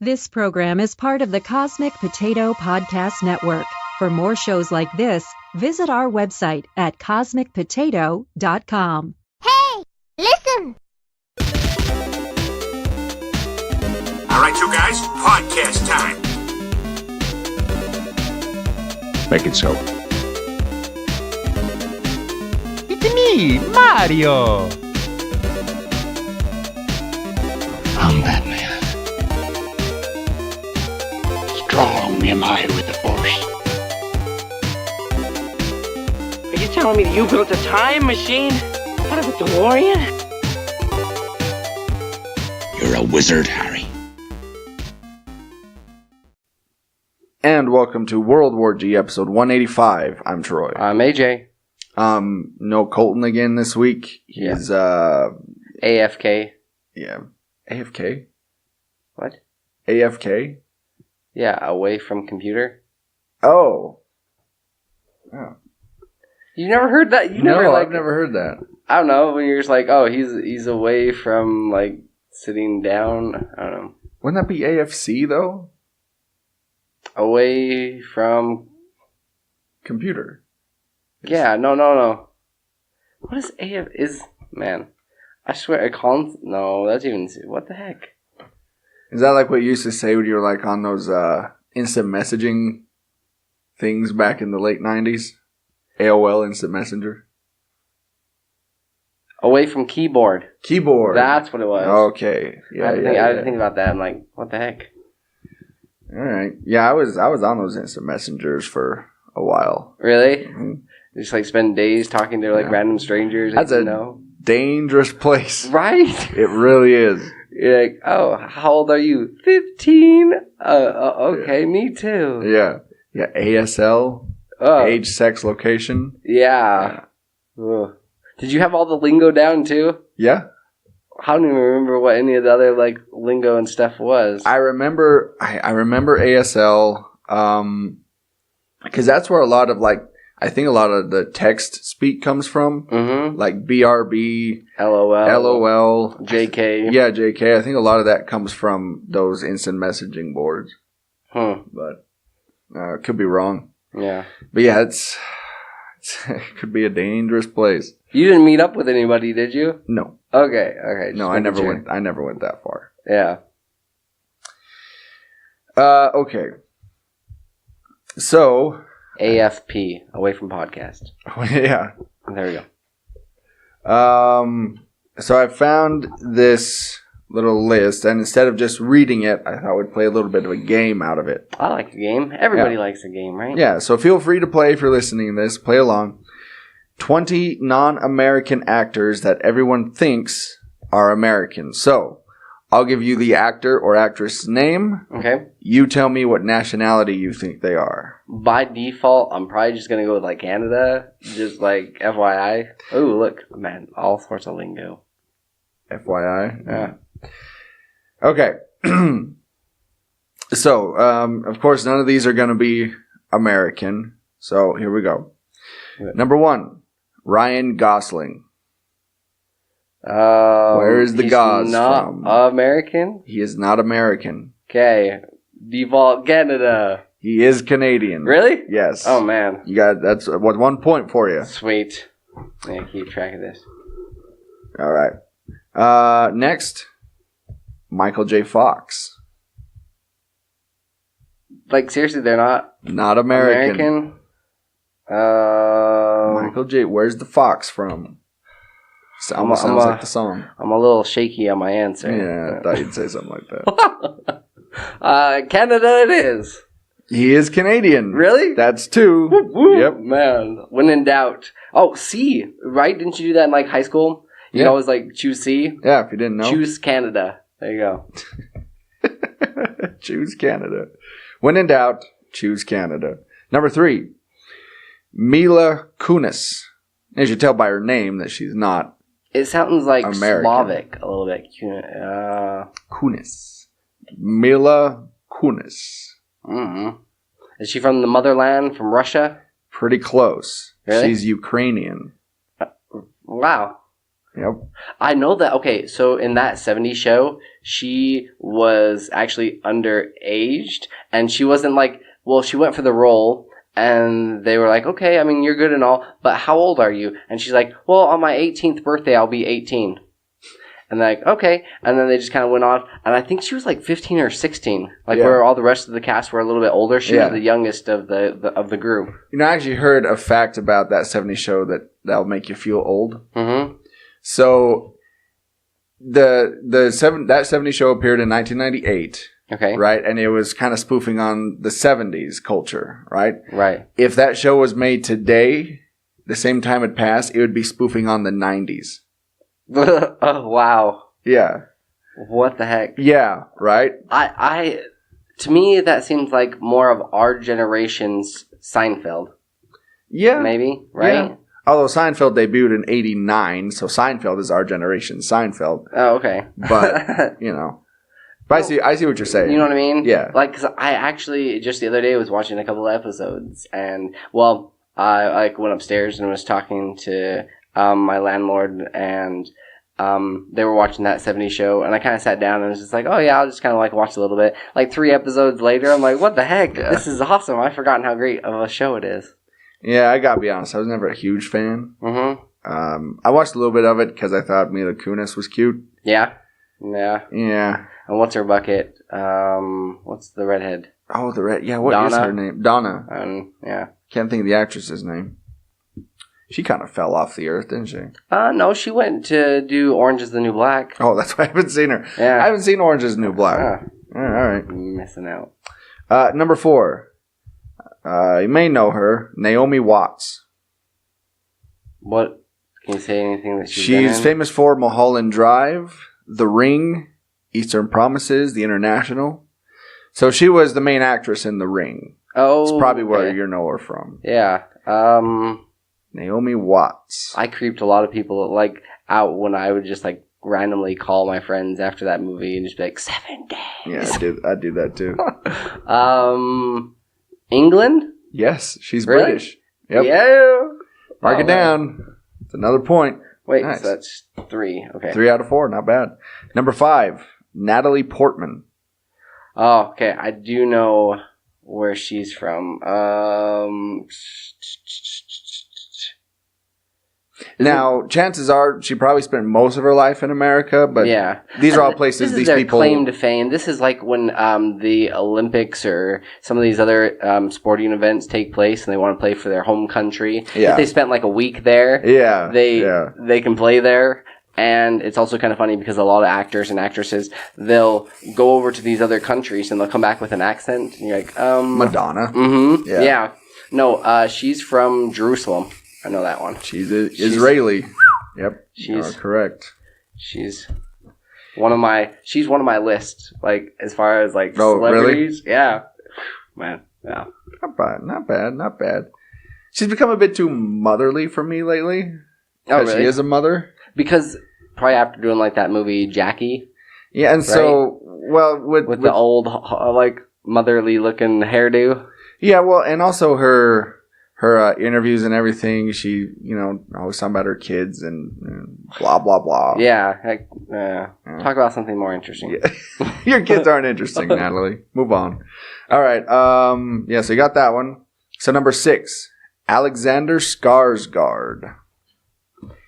This program is part of the Cosmic Potato Podcast Network. For more shows like this, visit our website at cosmicpotato.com. Hey, listen! All right, you guys, podcast time. Make it so. It's me, Mario! I'm Batman. Strong am I with the Force. Are you telling me that you built a time machine out of a DeLorean? You're a wizard, Harry. And welcome to World War G episode 185. I'm Troy. I'm AJ. No Colton again this week. He's AFK. Yeah. AFK? What? AFK? Yeah, away from computer. Oh. You never heard that? I've never heard that. I don't know, when you're just like, oh, he's away from, like, sitting down. I don't know. Wouldn't that be AFC, though? Away from... computer. Yeah, no. What is AF... Man, I swear, no, that's even... What the heck? Is that like what you used to say when you were like on those instant messaging things back in the late 90s? AOL Instant Messenger? Away from keyboard. Keyboard. That's what it was. Okay. Yeah, I didn't think about that. I'm like, what the heck? All right. Yeah, I was on those instant messengers for a while. Really? Mm-hmm. Just like spend days talking to like random strangers. That's dangerous place. Right? It really is. You're like, oh, how old are you? 15? Okay, me too. Yeah. Yeah, ASL. Age, sex, location. Yeah. Ugh. Did you have all the lingo down too? Yeah. I don't even remember what any of the other like lingo and stuff was. I remember ASL, because that's where a lot of I think a lot of the text speak comes from. Mm-hmm. Like BRB, LOL, JK. Yeah, JK. I think a lot of that comes from those instant messaging boards. But it could be wrong. Yeah. But yeah, it could be a dangerous place. You didn't meet up with anybody, did you? No. Okay. No, I never went that far. Yeah. Okay. So AFP, away from podcast. Yeah. There we go. So I found this little list, and instead of just reading it, I thought we'd play a little bit of a game out of it. I like a game. Everybody likes a game, right? Yeah, so feel free to play if you're listening to this. Play along. 20 non-American actors that everyone thinks are American. So, I'll give you the actor or actress name. Okay. You tell me what nationality you think they are. By default, I'm probably just going to go with, like, Canada. Just, like, FYI. Oh, look, man, all sorts of lingo. FYI? Yeah. Okay. So, of course, none of these are going to be American. So, here we go. Good. Number 1, Ryan Gosling. Where is the Gos from? American? He is not American. Okay. Default Canada. He is Canadian. Really? Yes. Oh, man. That's 1 point for you. Sweet. Yeah, keep track of this. All right. Next, Michael J. Fox. Like, seriously, they're not American. Michael J. Where's the Fox from? Sounds like the song. I'm a little shaky on my answer. Yeah, I thought you'd say something like that. Canada it is. He is Canadian. Really? That's 2. Woo-woo. Yep. Man, when in doubt. Oh, C, right? Didn't you do that in, like, high school? You always, like, choose C? Yeah, if you didn't know. Choose Canada. There you go. Choose Canada. When in doubt, choose Canada. Number 3, Mila Kunis. As you tell by her name that she's not It sounds like American. Slavic a little bit. Kunis. Mila Kunis. Mm-hmm. Is she from the motherland, from Russia? Pretty close. Really? She's Ukrainian. Wow. Yep. I know that. Okay, so in that 70s show, she was actually underaged, and she wasn't like, well, she went for the role, and they were like, okay, I mean, you're good and all, but how old are you? And she's like, well, on my 18th birthday, I'll be 18. And they're like, okay. And then they just kind of went on. And I think she was like 15 or 16. Like, where all the rest of the cast were a little bit older. She was the youngest of the group. You know, I actually heard a fact about that 70s show that'll make you feel old. Mm-hmm. So, that 70s show appeared in 1998. Okay. Right? And it was kind of spoofing on the 70s culture, right? Right. If that show was made today, the same time it passed, it would be spoofing on the 90s. Oh, wow. Yeah. What the heck? Yeah, right? To me, that seems like more of our generation's Seinfeld. Yeah. Maybe, right? Yeah. Although Seinfeld debuted in 89, so Seinfeld is our generation's Seinfeld. Oh, okay. But, you know. But I see what you're saying. You know what I mean? Yeah. Like, cause I actually, just the other day, was watching a couple of episodes, and, well, I went upstairs and was talking to my landlord, and they were watching that 70s show, and I kind of sat down and was just like, oh yeah, I'll just kind of like watch a little bit. Like 3 episodes later, I'm like, what the heck? Yeah. This is awesome. I've forgotten how great of a show it is. Yeah, I gotta be honest. I was never a huge fan. Mm-hmm. I watched a little bit of it because I thought Mila Kunis was cute. Yeah. Yeah. Yeah. And what's her bucket? What's the redhead? Oh, the red. Yeah, what is her name? Donna. Yeah. Can't think of the actress's name. She kind of fell off the earth, didn't she? No, she went to do Orange is the New Black. Oh, that's why I haven't seen her. Yeah. I haven't seen Orange is the New Black. All right. Missing out. Number 4. You may know her, Naomi Watts. What? Can you say anything that she's famous for Mulholland Drive, The Ring, Eastern Promises, The International. So she was the main actress in The Ring. Oh, it's probably where you know her from. Yeah. Naomi Watts. I creeped a lot of people like out when I would just like randomly call my friends after that movie and just be like 7 days. Yeah, I do that too. England? Yes, she's really? British. Yep. Yeah. Mark it down. It's another point. Wait, nice. So that's 3. Okay. 3 out of 4, not bad. Number 5, Natalie Portman. Oh, okay. I do know where she's from. Now, chances are she probably spent most of her life in America, but yeah, these are all places this these is their people claim to fame. This is like when the Olympics or some of these other sporting events take place and they want to play for their home country. Yeah. If they spent like a week there, they can play there. And it's also kind of funny because a lot of actors and actresses, they'll go over to these other countries and they'll come back with an accent. And you're like, Madonna. Mm-hmm. Yeah. No, she's from Jerusalem. I know that one. She's Israeli. Yep. She's correct. She's one of my lists, like as far as like celebrities. Really? Yeah. Man. Yeah. Not bad. She's become a bit too motherly for me lately. Oh, really? She is a mother. Because probably after doing like that movie Jackie. Yeah, and so with the old like motherly looking hairdo. Yeah, well, and also her interviews and everything. She always talking about her kids and blah blah blah. Yeah, talk about something more interesting. Yeah. Your kids aren't interesting, Natalie. Move on. All right. So you got that one. So number 6, Alexander Skarsgård.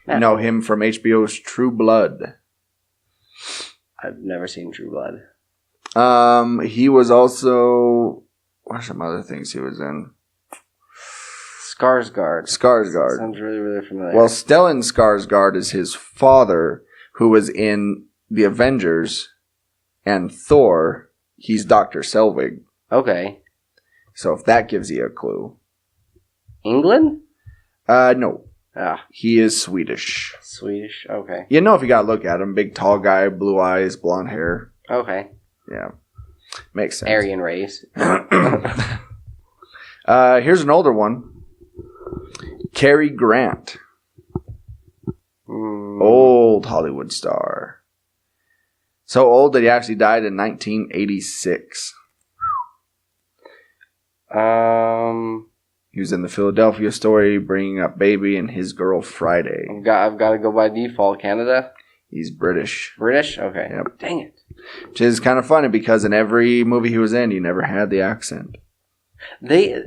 You know him from HBO's True Blood. I've never seen True Blood. He was also... What are some other things he was in? Skarsgård. Sounds really, really familiar. Well, Stellan Skarsgård is his father, who was in The Avengers and Thor. He's Dr. Selvig. Okay. So if that gives you a clue. England? No. Ah. He is Swedish. Swedish? Okay. You know if you gotta look at him. Big, tall guy, blue eyes, blonde hair. Okay. Yeah. Makes sense. Aryan race. Here's an older one. Cary Grant. Old Hollywood star. So old that he actually died in 1986. He was in the Philadelphia Story, Bringing Up Baby, and His Girl Friday. I've got to go by default. Canada? He's British. British? Okay. Yep. Dang it. Which is kind of funny because in every movie he was in, he never had the accent. They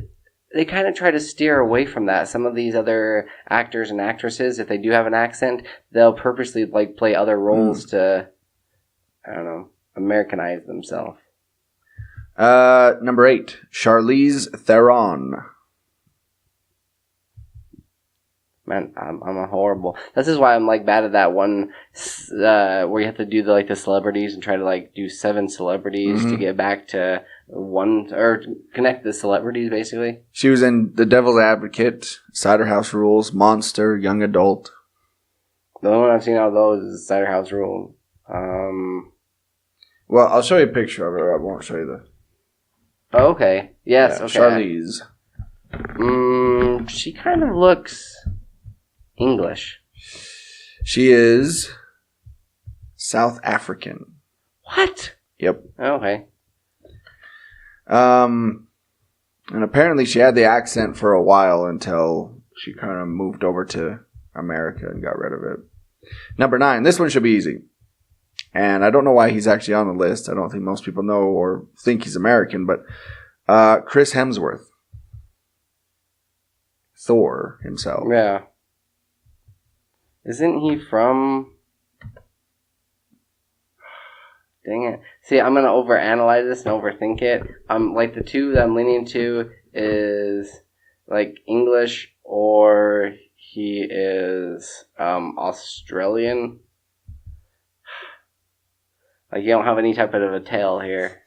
kind of try to steer away from that. Some of these other actors and actresses, if they do have an accent, they'll purposely like play other roles to, I don't know, Americanize themselves. Number 8, Charlize Theron. Man, I'm a horrible. This is why I'm like bad at that one where you have to do the celebrities and try to like do 7 celebrities to get back to one or connect the celebrities basically. She was in The Devil's Advocate, Cider House Rules, Monster, Young Adult. The only one I've seen out of those is Cider House Rules. Well, I'll show you a picture of her. I won't show you the. Oh, okay. Yes. Yeah, Okay. Charlize. She kind of looks English. She is South African. What? Yep. Okay. And apparently she had the accent for a while until she kind of moved over to America and got rid of it. Number 9. This one should be easy. And I don't know why he's actually on the list. I don't think most people know or think he's American, but Chris Hemsworth. Thor himself. Yeah. Isn't he from... Dang it. See, I'm going to overanalyze this and overthink it. Like, the two that I'm leaning to is, like, English or he is Australian. Like, you don't have any type of a tail here.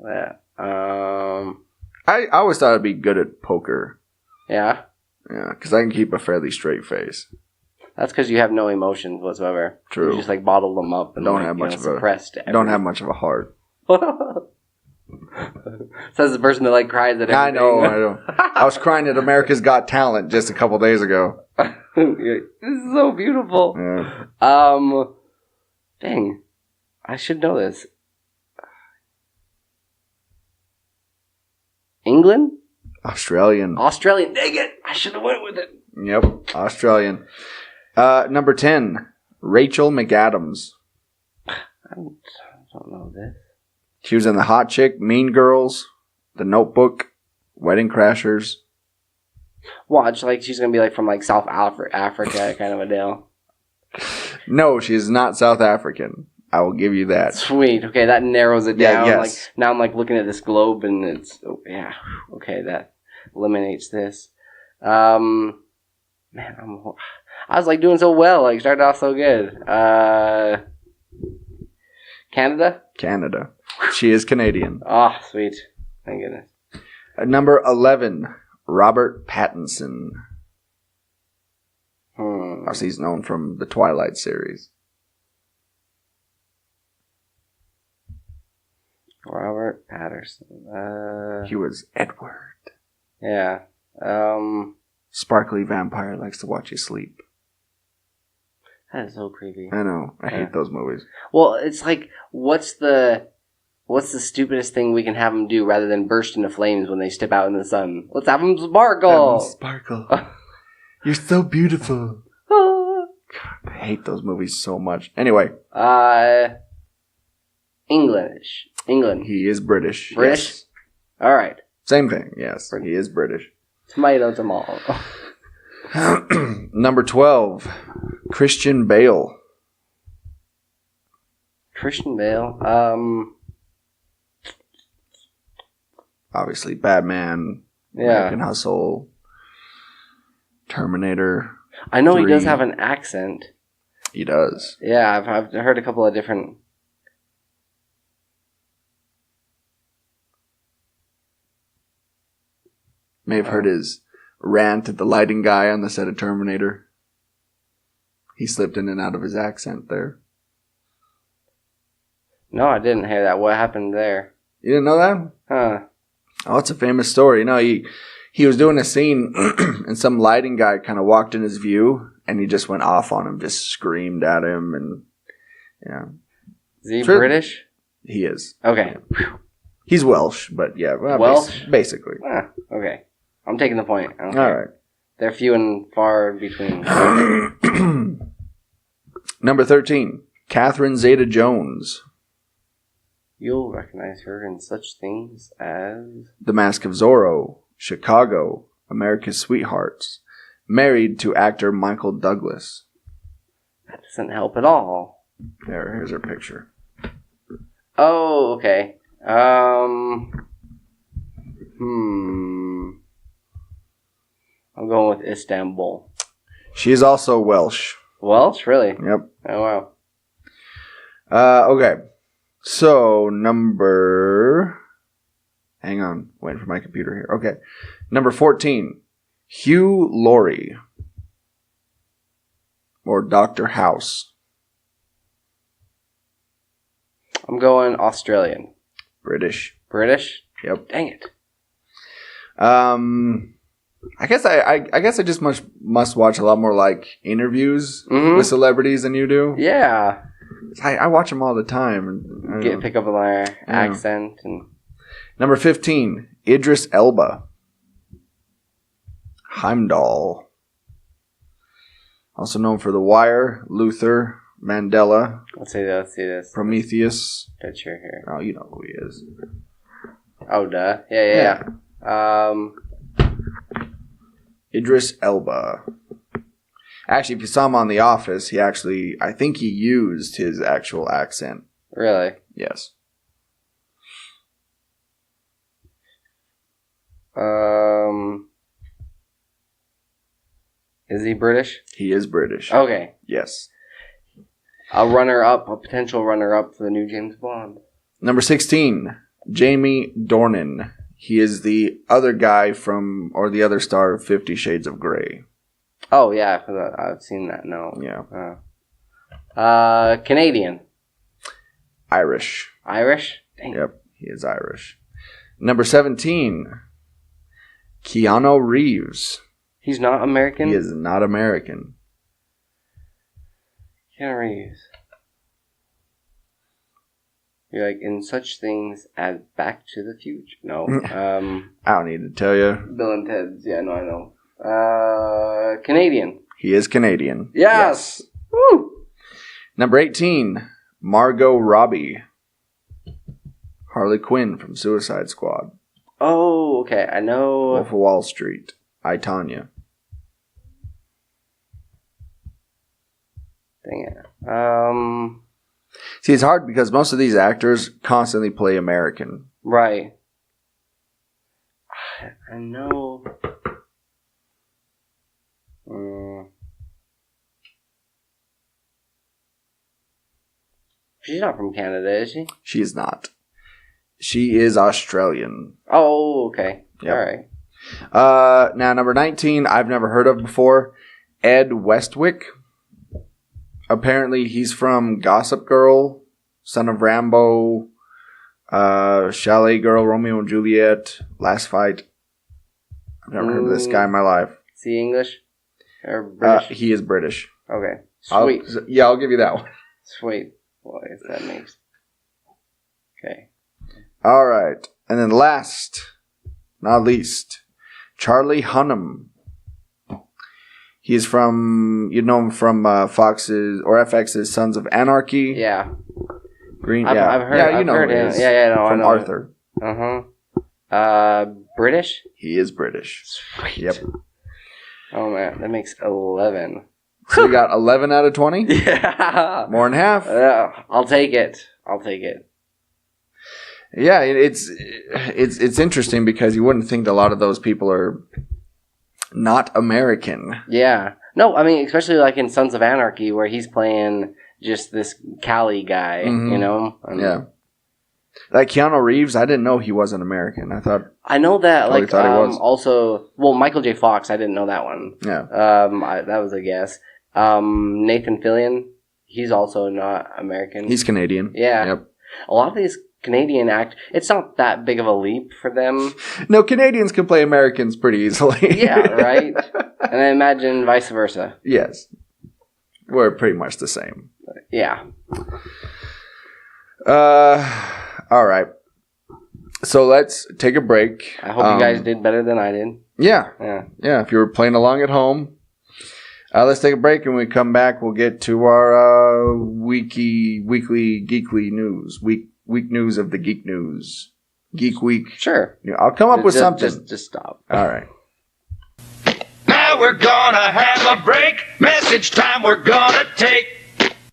Yeah. I always thought I'd be good at poker. Yeah? Yeah, because I can keep a fairly straight face. That's because you have no emotions whatsoever. True. You just, like, bottle them up and don't like, have much of suppressed. Don't have much of a heart. Says the person that, like, cries at everything. I know. I was crying at America's Got Talent just a couple days ago. This is so beautiful. Yeah. Dang. I should know this. England? Australian. Australian. Dang it! I should have went with it. Yep, Australian. Number 10, Rachel McAdams. I don't know this. She was in The Hot Chick, Mean Girls, The Notebook, Wedding Crashers. Watch, like, she's gonna be, like, from, like, South Africa kind of a deal. No, she's not South African. I will give you that. Sweet. Okay, that narrows it down. Yeah, yes. Like, now I'm, like, looking at this globe and it's... Oh, yeah. Okay, that eliminates this. Man, I was, like, doing so well. Like, started off so good. Canada? Canada. She is Canadian. Oh, sweet. Thank goodness. Number 11, Robert Pattinson. Obviously, he's known from the Twilight series. Robert Patterson. He was Edward. Yeah. Sparkly vampire likes to watch you sleep. That is so creepy. I know. I hate those movies. Well, it's like, what's the stupidest thing we can have them do rather than burst into flames when they step out in the sun? Let's have them sparkle. Sparkle. You're so beautiful. God, I hate those movies so much. Anyway. English. England. He is British. British? Yes. All right. Same thing, yes. He is British. Tomato. Number 12, Christian Bale. Christian Bale? Obviously, Batman, American Hustle, Terminator. I know 3. he does have an accent. He does. Yeah, I've heard a couple of different... May have heard his rant at the lighting guy on the set of Terminator. He slipped in and out of his accent there. No, I didn't hear that. What happened there? You didn't know that? Huh. Oh, it's a famous story. No, he was doing a scene and some lighting guy kind of walked in his view and he just went off on him, just screamed at him and yeah. Is he British? He is. Okay. He's Welsh, but yeah. Well, Welsh? Basically. Okay. I'm taking the point. I don't All care. right. They're few and far between. Number 13, Catherine Zeta-Jones. You'll recognize her in such things as... The Mask of Zorro, Chicago, America's Sweethearts, married to actor Michael Douglas. That doesn't help at all. Here's her picture. Oh, okay. I'm going with Istanbul. She is also Welsh. Welsh? Really? Yep. Oh, wow. Okay. So, hang on. Waiting for my computer here. Okay. Number 14, Hugh Laurie. Or Dr. House. I'm going Australian. British. British? Yep. Dang it. I guess I just must watch a lot more like interviews with celebrities than you do. Yeah. I watch them all the time. And Pick up on their accent and. Number 15, Idris Elba. Heimdall. Also known for The Wire, Luther, Mandela. Let's see this. Prometheus. Picture here. Oh, you know who he is. Oh, duh. Yeah. Idris Elba. Actually, if you saw him on The Office, I think he used his actual accent. Really? Yes. Is he British? He is British. Okay. Yes. A potential runner-up for the new James Bond. Number 16, Jamie Dornan. He is the other guy or the other star of 50 Shades of Grey. Oh, yeah, I've seen that, no. Yeah. Canadian. Irish. Irish? Dang. Yep, he is Irish. Number 17, Keanu Reeves. He's not American? He is not American. Keanu Reeves. You're like, in such things as Back to the Future. No. I don't need to tell you. Bill and Ted's. Yeah, no, I know. Canadian. He is Canadian. Yes. Woo! Number 18, Margot Robbie. Harley Quinn from Suicide Squad. Oh, okay. I know. Wolf of Wall Street. I, Tonya. Dang it. See, it's hard because most of these actors constantly play American. Right. I know. She's not from Canada, is she? She is not. She is Australian. Oh, okay. Yep. All right. Now, number 19, I've never heard of before. Ed Westwick. Apparently, he's from Gossip Girl, Son of Rambo, Chalet Girl, Romeo and Juliet, Last Fight. I've never heard of this guy in my life. Is he English? Or British? He is British. Okay. Sweet. I'll give you that one. Sweet. Boy, if that makes... Okay. All right. And then last, not least, Charlie Hunnam. He's from, you know him from Fox's or FX's Sons of Anarchy. Yeah. Green. I've heard. Yeah, I've heard him. Is. Yeah. No, from I know. Arthur. British. He is British. Sweet. Yep. Oh man, that makes 11. So you got 11 out of 20. Yeah. More than half. I'll take it. Yeah, it's interesting because you wouldn't think that a lot of those people are not American. Yeah. No, I mean, especially like in Sons of Anarchy where he's playing just this Cali guy, you know? Yeah. Like Keanu Reeves, I didn't know he wasn't American. I know that, like, thought he was. also, well, Michael J. Fox, I didn't know that one. Yeah. That was a guess. Nathan Fillion, he's also not American. He's Canadian. Yeah. Yep. A lot of these Canadian it's not that big of a leap for them. No, Canadians can play Americans pretty easily. Yeah, right? And I imagine vice versa. Yes. We're pretty much the same. Yeah. All right. So let's take a break. I hope you guys did better than I did. Yeah. If you were playing along at home. Let's take a break, and when we come back, we'll get to our weekly geekly news. Week news of the geek news. Geek week. Sure. I'll come up with something. Just stop. All right. Now we're gonna have a break. Message time we're gonna take.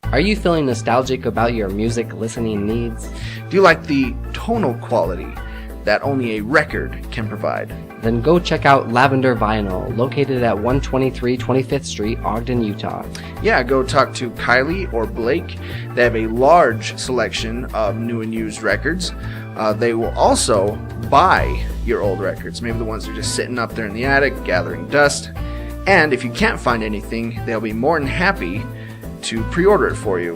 Are you feeling nostalgic about your music listening needs? Do you like the tonal quality that only a record can provide? Then go check out Lavender Vinyl, located at 123 25th Street, Ogden, Utah. Yeah, go talk to Kylie or Blake. They have a large selection of new and used records. They will also buy your old records, maybe the ones that are just sitting up there in the attic, gathering dust. And if you can't find anything, they'll be more than happy to pre-order it for you.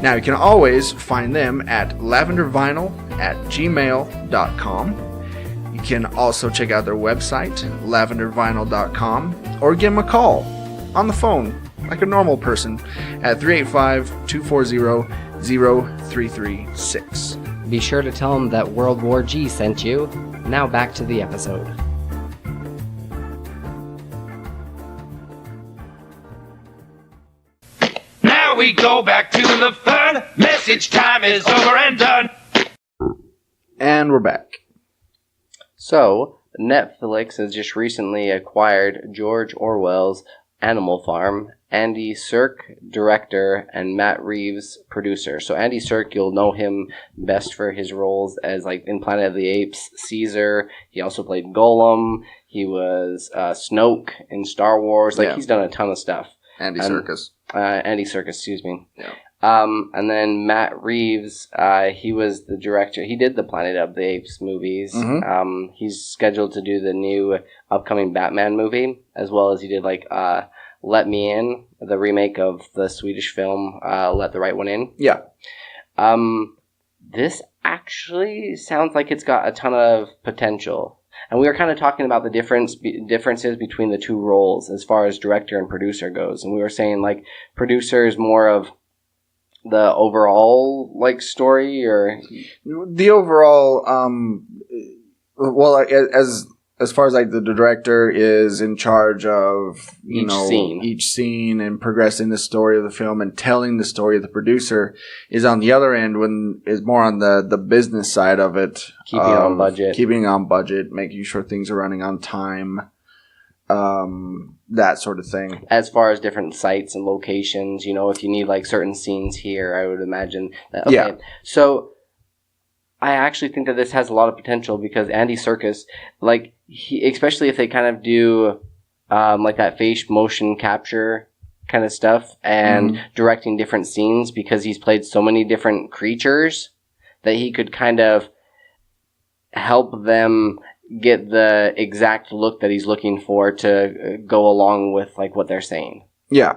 Now, you can always find them at lavendervinyl@gmail.com. You can also check out their website, lavendervinyl.com, or give them a call on the phone, like a normal person, at 385-240-0336. Be sure to tell them that World War G sent you. Now back to the episode. Now we go back to the fun. Message time is over and done. And we're back. So, Netflix has just recently acquired George Orwell's Animal Farm. Andy Serkis, director, and Matt Reeves, producer. So Andy Serkis, you'll know him best for his roles as, like, in Planet of the Apes, Caesar. He also played Gollum. He was Snoke in Star Wars. Like, he's done a ton of stuff. Andy Serkis, excuse me. Yeah. And then Matt Reeves, he was the director. He did the Planet of the Apes movies. Mm-hmm. He's scheduled to do the new upcoming Batman movie, as well as he did, like, Let Me In, the remake of the Swedish film Let the Right One In. Yeah. This actually sounds like it's got a ton of potential. And we were kind of talking about the differences between the two roles as far as director and producer goes. And we were saying, like, producer is more of the overall, like, story, or the overall, well, as far as, like, the director is in charge of each scene and progressing the story of the film and telling the story. The producer is on the other end, when is more on the business side of it, keeping on budget, making sure things are running on time, that sort of thing. As far as different sites and locations, if you need, like, certain scenes here, I would imagine that. Okay. Yeah. So I actually think that this has a lot of potential, because Andy Serkis, like, especially if they kind of do like that face motion capture kind of stuff and directing different scenes, because he's played so many different creatures that he could kind of help them get the exact look that he's looking for to go along with, like, what they're saying. Yeah.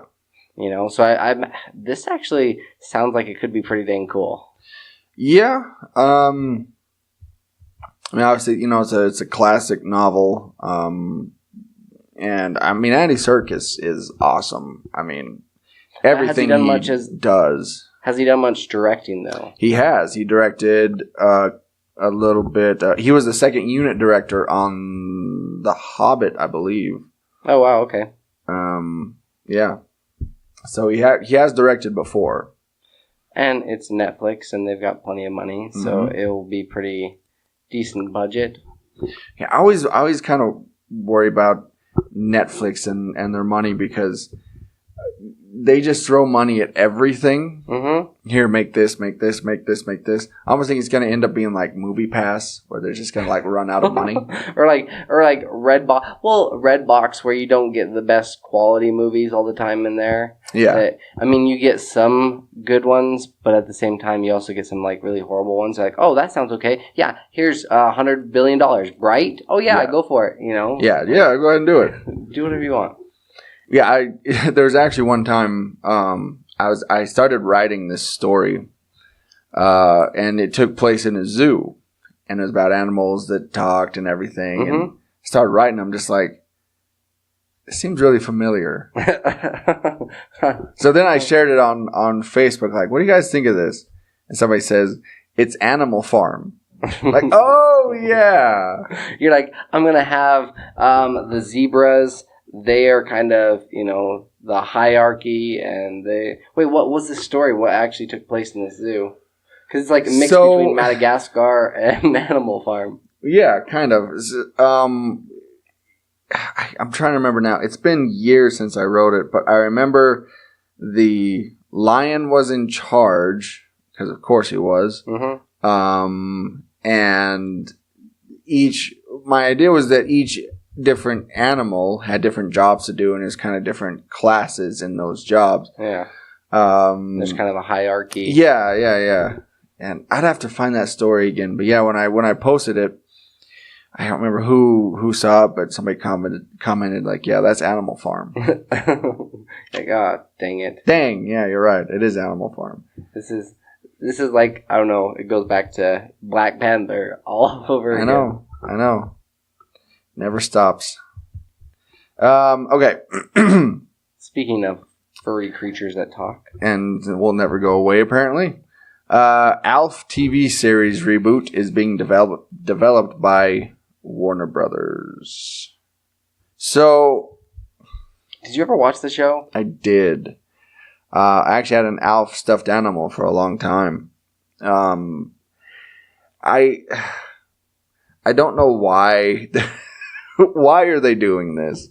So I'm this actually sounds like it could be pretty dang cool. Yeah. I mean, obviously, it's a classic novel. And I mean, Andy Serkis is awesome. I mean, everything does. Has he done much directing, though? He has. He directed a little bit. He was the second unit director on The Hobbit, I believe. Oh, wow. Okay. Yeah. So he has directed before. And it's Netflix, and they've got plenty of money, so it'll be pretty decent budget. Yeah, I always kind of worry about Netflix and their money, because they just throw money at everything. Mm-hmm. Here, make this, make this, make this, make this. I almost think it's going to end up being like Movie Pass, where they're just going to, like, run out of money. or like Redbox. Well, Redbox, where you don't get the best quality movies all the time in there. Yeah. I mean, you get some good ones, but at the same time, you also get some, like, really horrible ones. Like, oh, that sounds okay. Yeah, here's $100 billion, right? Oh, yeah, go for it, Yeah, go ahead and do it. Do whatever you want. Yeah, there was actually one time I started writing this story, and it took place in a zoo, and it was about animals that talked and everything. And I started writing. I'm just like, it seems really familiar. So then I shared it on Facebook, like, what do you guys think of this? And somebody says, it's Animal Farm. Like, oh yeah. You're like, I'm gonna have the zebras. They are kind of, the hierarchy, and they... Wait, what was the story? What actually took place in this zoo? Because it's like a mix between Madagascar and Animal Farm. Yeah, kind of. I'm trying to remember now. It's been years since I wrote it, but I remember the lion was in charge, because of course he was. Mm-hmm. And my idea was that each different animal had different jobs to do, and there's kind of different classes in those jobs. Yeah. There's kind of a hierarchy. Yeah. And I'd have to find that story again. But yeah, when I posted it, I don't remember who saw it, but somebody commented like, yeah, that's Animal Farm. Like, oh, dang it. Dang, yeah, you're right. It is Animal Farm. This is like, I don't know, it goes back to Black Panther all over again. I know. Never stops. Okay. Speaking of furry creatures that talk. And will never go away, apparently. Alf TV series reboot is being developed by Warner Brothers. So... Did you ever watch the show? I did. I actually had an Alf stuffed animal for a long time. I don't know why... Why are they doing this?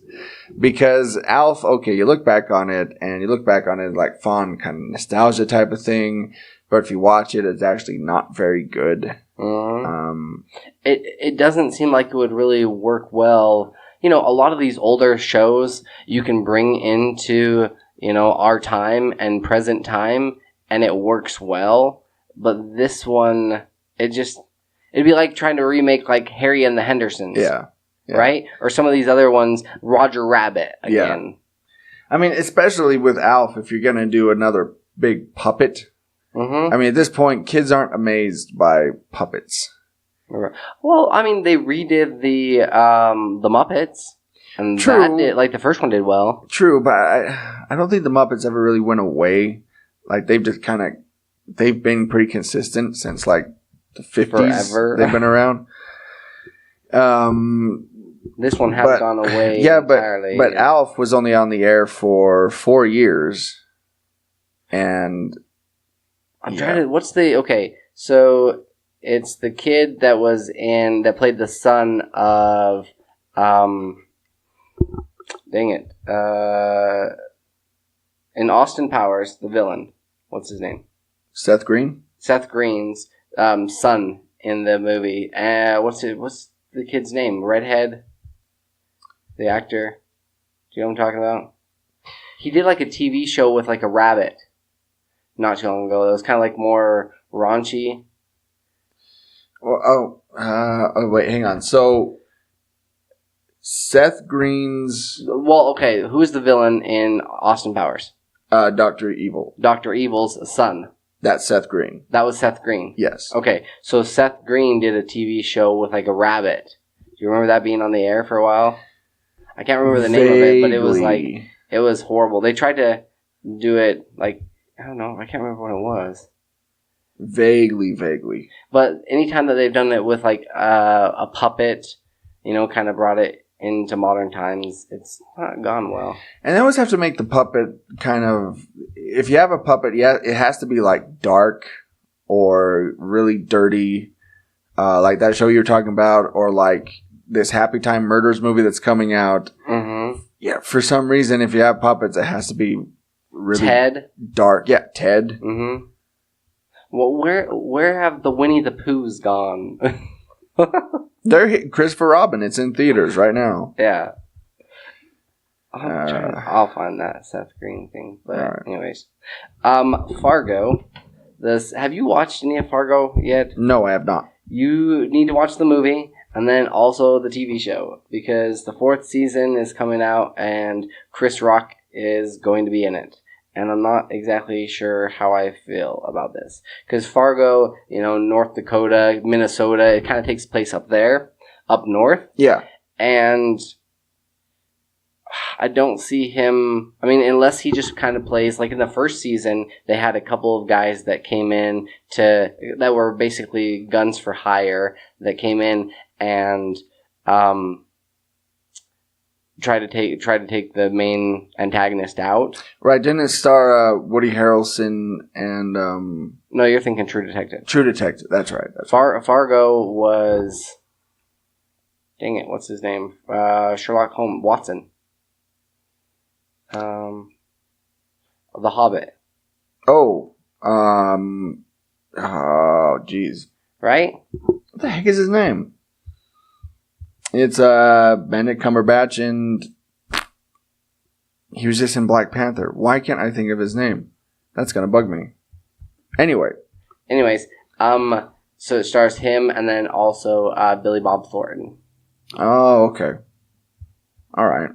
Because Alf, okay, you look back on it like fun, kind of nostalgia type of thing. But if you watch it, it's actually not very good. Mm-hmm. It doesn't seem like it would really work well. A lot of these older shows you can bring into, our time and present time, and it works well. But this one, it'd be like trying to remake like Harry and the Hendersons. Yeah. Right? Or some of these other ones, Roger Rabbit again. Yeah. I mean, especially with Alf, if you're going to do another big puppet. Mm-hmm. I mean, at this point, kids aren't amazed by puppets. Well, I mean, they redid the Muppets. And True. That did, like, the first one did well. True, but I don't think the Muppets ever really went away. Like, they've been pretty consistent since, like, the 50s. Forever. They've been around. This one has gone away entirely. But Alf was only on the air for 4 years. And... I'm trying to... What's the... Okay, so it's the kid that played the son of... dang it. In Austin Powers, the villain. What's his name? Seth Green? Seth Green's son in the movie. What's the kid's name? Redhead? The actor? Do you know what I'm talking about? He did like a TV show with like a rabbit not too long ago. It was kind of like more raunchy. Oh, wait, hang on. So, Seth Green's... Well, okay, who's the villain in Austin Powers? Dr. Evil. Dr. Evil's son. That's Seth Green. That was Seth Green? Yes. Okay, so Seth Green did a TV show with like a rabbit. Do you remember that being on the air for a while? I can't remember the name of it, but it was like... It was horrible. They tried to do it like... I don't know. I can't remember what it was. Vaguely. But anytime that they've done it with like a puppet, kind of brought it into modern times, it's not gone well. And they always have to make the puppet kind of... If you have a puppet, yeah, it has to be like dark or really dirty, like that show you're talking about, or like this Happy Time Murders movie that's coming out. Mm-hmm. Yeah, for some reason, if you have puppets, it has to be really Ted? Dark. Yeah, Ted. Mm-hmm. Well, where have the Winnie the Poohs gone? They're Christopher Robin. It's in theaters right now. Yeah. I'll find that Seth Green thing. But right. Anyways. Fargo. Have you watched any of Fargo yet? No, I have not. You need to watch the movie and then also the TV show, because the 4th season is coming out and Chros Rock is going to be in it. And I'm not exactly sure how I feel about this. Because Fargo, North Dakota, Minnesota, it kind of takes place up there, up north. Yeah. And I don't see him. I mean, unless he just kind of plays like in the first season, they had a couple of guys that came in that were basically guns for hire that came in and try to take the main antagonist out. Right? Didn't it star Woody Harrelson and? No, you're thinking True Detective. True Detective. That's right. Fargo was. Dang it! What's his name? Sherlock Holmes Watson. The Hobbit. Oh, jeez. Right? What the heck is his name? It's Benedict Cumberbatch, and he was just in Black Panther. Why can't I think of his name? That's gonna bug me. Anyways, so it stars him and then also Billy Bob Thornton. Oh, okay. All right.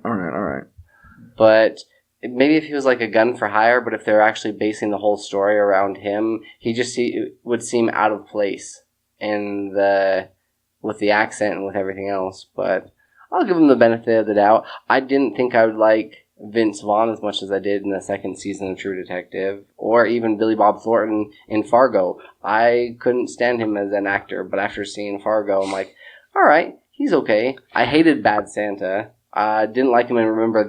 But maybe if he was like a gun for hire, but if they're actually basing the whole story around him, he just would seem out of place with the accent and with everything else. But I'll give him the benefit of the doubt. I didn't think I would like Vince Vaughn as much as I did in the second season of True Detective, or even Billy Bob Thornton in Fargo. I couldn't stand him as an actor, but after seeing Fargo, I'm like, all right, he's okay. I hated Bad Santa. I didn't like him in Remember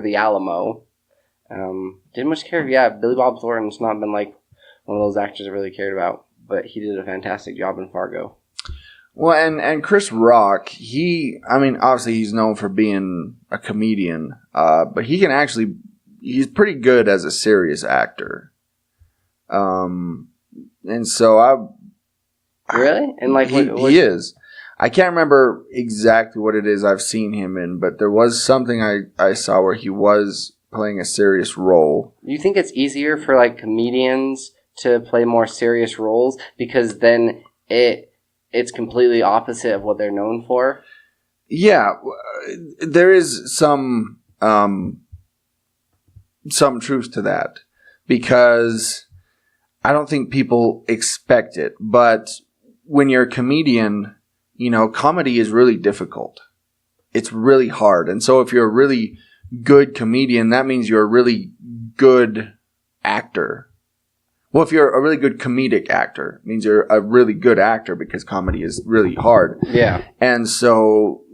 the Alamo. Didn't much care. Yeah, Billy Bob Thornton's not been like one of those actors I really cared about, but he did a fantastic job in Fargo. Well, and Chris Rock, obviously he's known for being a comedian, but he's pretty good as a serious actor. And so Really? And like he is. I can't remember exactly what it is I've seen him in, but there was something I saw where he was playing a serious role. You think it's easier for like comedians to play more serious roles because then it's completely opposite of what they're known for? Yeah, there is some truth to that because I don't think people expect it. But when you're a comedian, comedy is really difficult. It's really hard. And so if you're a really good comedian, that means you're a really good actor. Well, if you're a really good comedic actor, it means you're a really good actor because comedy is really hard. Yeah. And so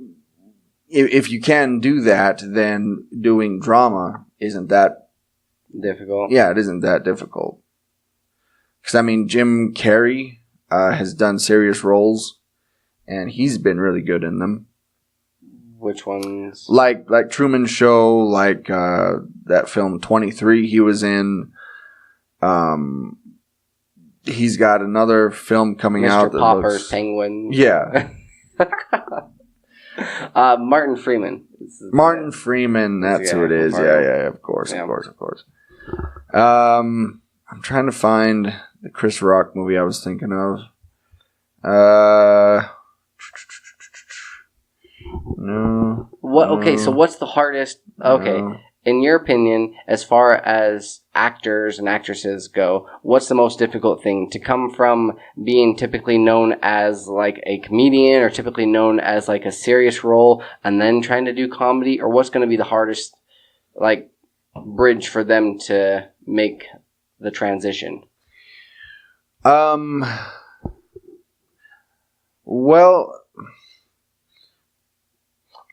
if you can do that, then doing drama isn't that difficult. Yeah, it isn't that difficult. Because, Jim Carrey has done serious roles, and he's been really good in them. Which ones? Like Truman Show, like that film 23 he was in. He's got another film coming out. Mr. Popper's Penguin. Yeah. Martin Freeman. Martin Freeman, that's who it is. Yeah, of course. I'm trying to find the Chris Rock movie I was thinking of. No. What? Okay, so what's the hardest? Okay, no. In your opinion, as far as actors and actresses go, what's the most difficult thing to come from being typically known as like a comedian or typically known as like a serious role and then trying to do comedy, or what's going to be the hardest like bridge for them to make the transition? Well,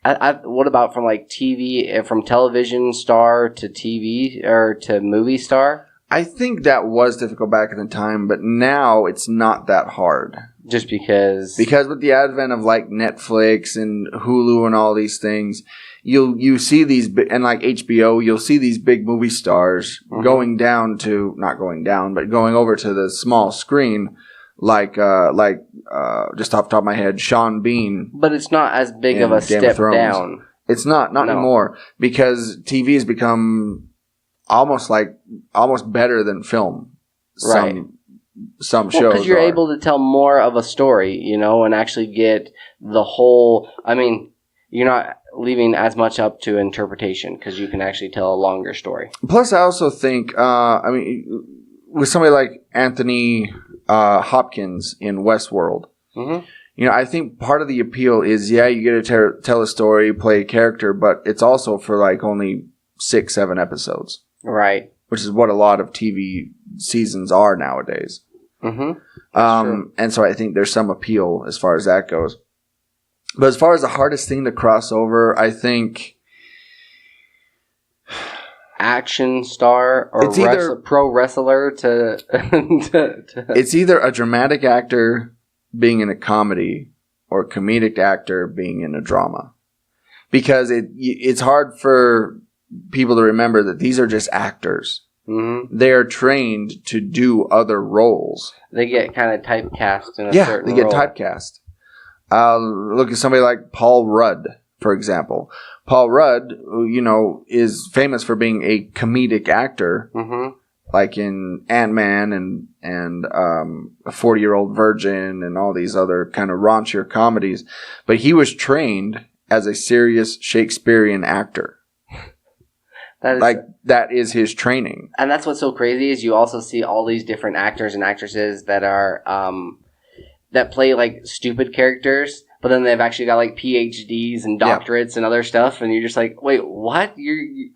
what about from like TV, from television star to TV or to movie star? I think that was difficult back in the time, but now it's not that hard. Just because with the advent of like Netflix and Hulu and all these things, you see these and like HBO, you'll see these big movie stars going over to the small screen. Like just off the top of my head, Sean Bean. But it's not as big of a step down. It's not anymore because TV has become almost better than film. Right. Some shows because you're able to tell more of a story, and actually get the whole. You're not leaving as much up to interpretation because you can actually tell a longer story. Plus, I also think, with somebody like Anthony Hopkins in Westworld, I think part of the appeal is, you get to tell a story, play a character, but it's also for like only 6-7 episodes. Right. Which is what a lot of TV seasons are nowadays. Mm-hmm. And so I think there's some appeal as far as that goes. But as far as the hardest thing to cross over, I think action star or it's either, pro wrestler to it's either a dramatic actor being in a comedy or a comedic actor being in a drama. Because it's hard for people to remember that these are just actors. Mm-hmm. They are trained to do other roles. They get kind of typecast in a certain they get role. typecast. Look at somebody like Paul Rudd, for example. Paul Rudd, is famous for being a comedic actor, like in Ant-Man and A 40-Year-Old Virgin and all these other kind of raunchier comedies. But he was trained as a serious Shakespearean actor. That is his training. And that's what's so crazy is you also see all these different actors and actresses that are that play like stupid characters, but then they've actually got like PhDs and doctorates and other stuff, and you're just like, wait, what?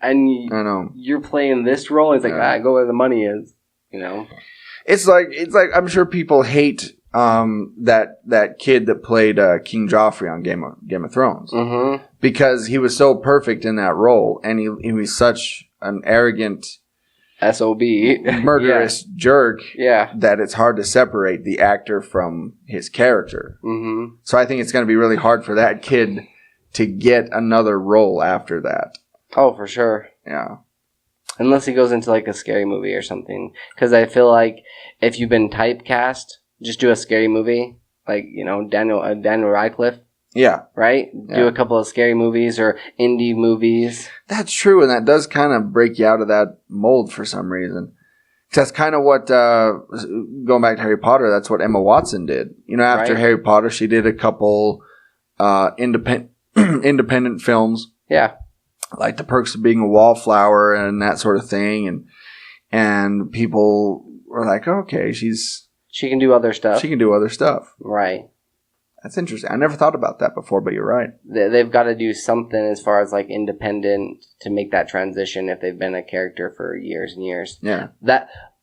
I know you're playing this role. And it's like, go where the money is. It's like I'm sure people hate that kid that played King Joffrey on Game of Thrones because he was so perfect in that role, and he was such an arrogant SOB murderous jerk Yeah. that it's hard to separate the actor from his character. Mm-hmm. So I think it's going to be really hard for that kid to get another role after that. Oh, for sure. Yeah. Unless he goes into like a scary movie or something. Because I feel like if you've been typecast, just do a scary movie. Like, you know, Daniel Radcliffe. Yeah. Right? Yeah. Do a couple of scary movies or indie movies. That's true, and that does kind of break you out of that mold for some reason. That's kind of what, going back to Harry Potter, that's what Emma Watson did. You know, after Harry Potter, she did a couple independent films. Yeah. Like The Perks of Being a Wallflower and that sort of thing. And people were like, okay, she can do other stuff. She can do other stuff. Right. That's interesting. I never thought about that before, but you're right. They've got to do something as far as like independent to make that transition if they've been a character for years and years. Yeah.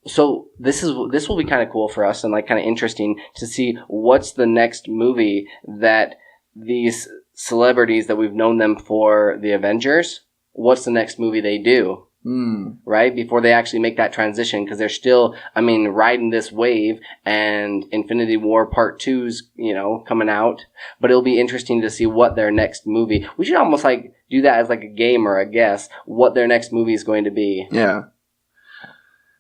So this will be kind of cool for us and like kind of interesting to see what's the next movie that these celebrities that we've known them for the Avengers, what's the next movie they do? Right? Before they actually make that transition, because they're still, riding this wave, and Infinity War Part 2's, coming out. But it'll be interesting to see what their next movie, we should almost like do that as like a game or a guess, what their next movie is going to be. Yeah.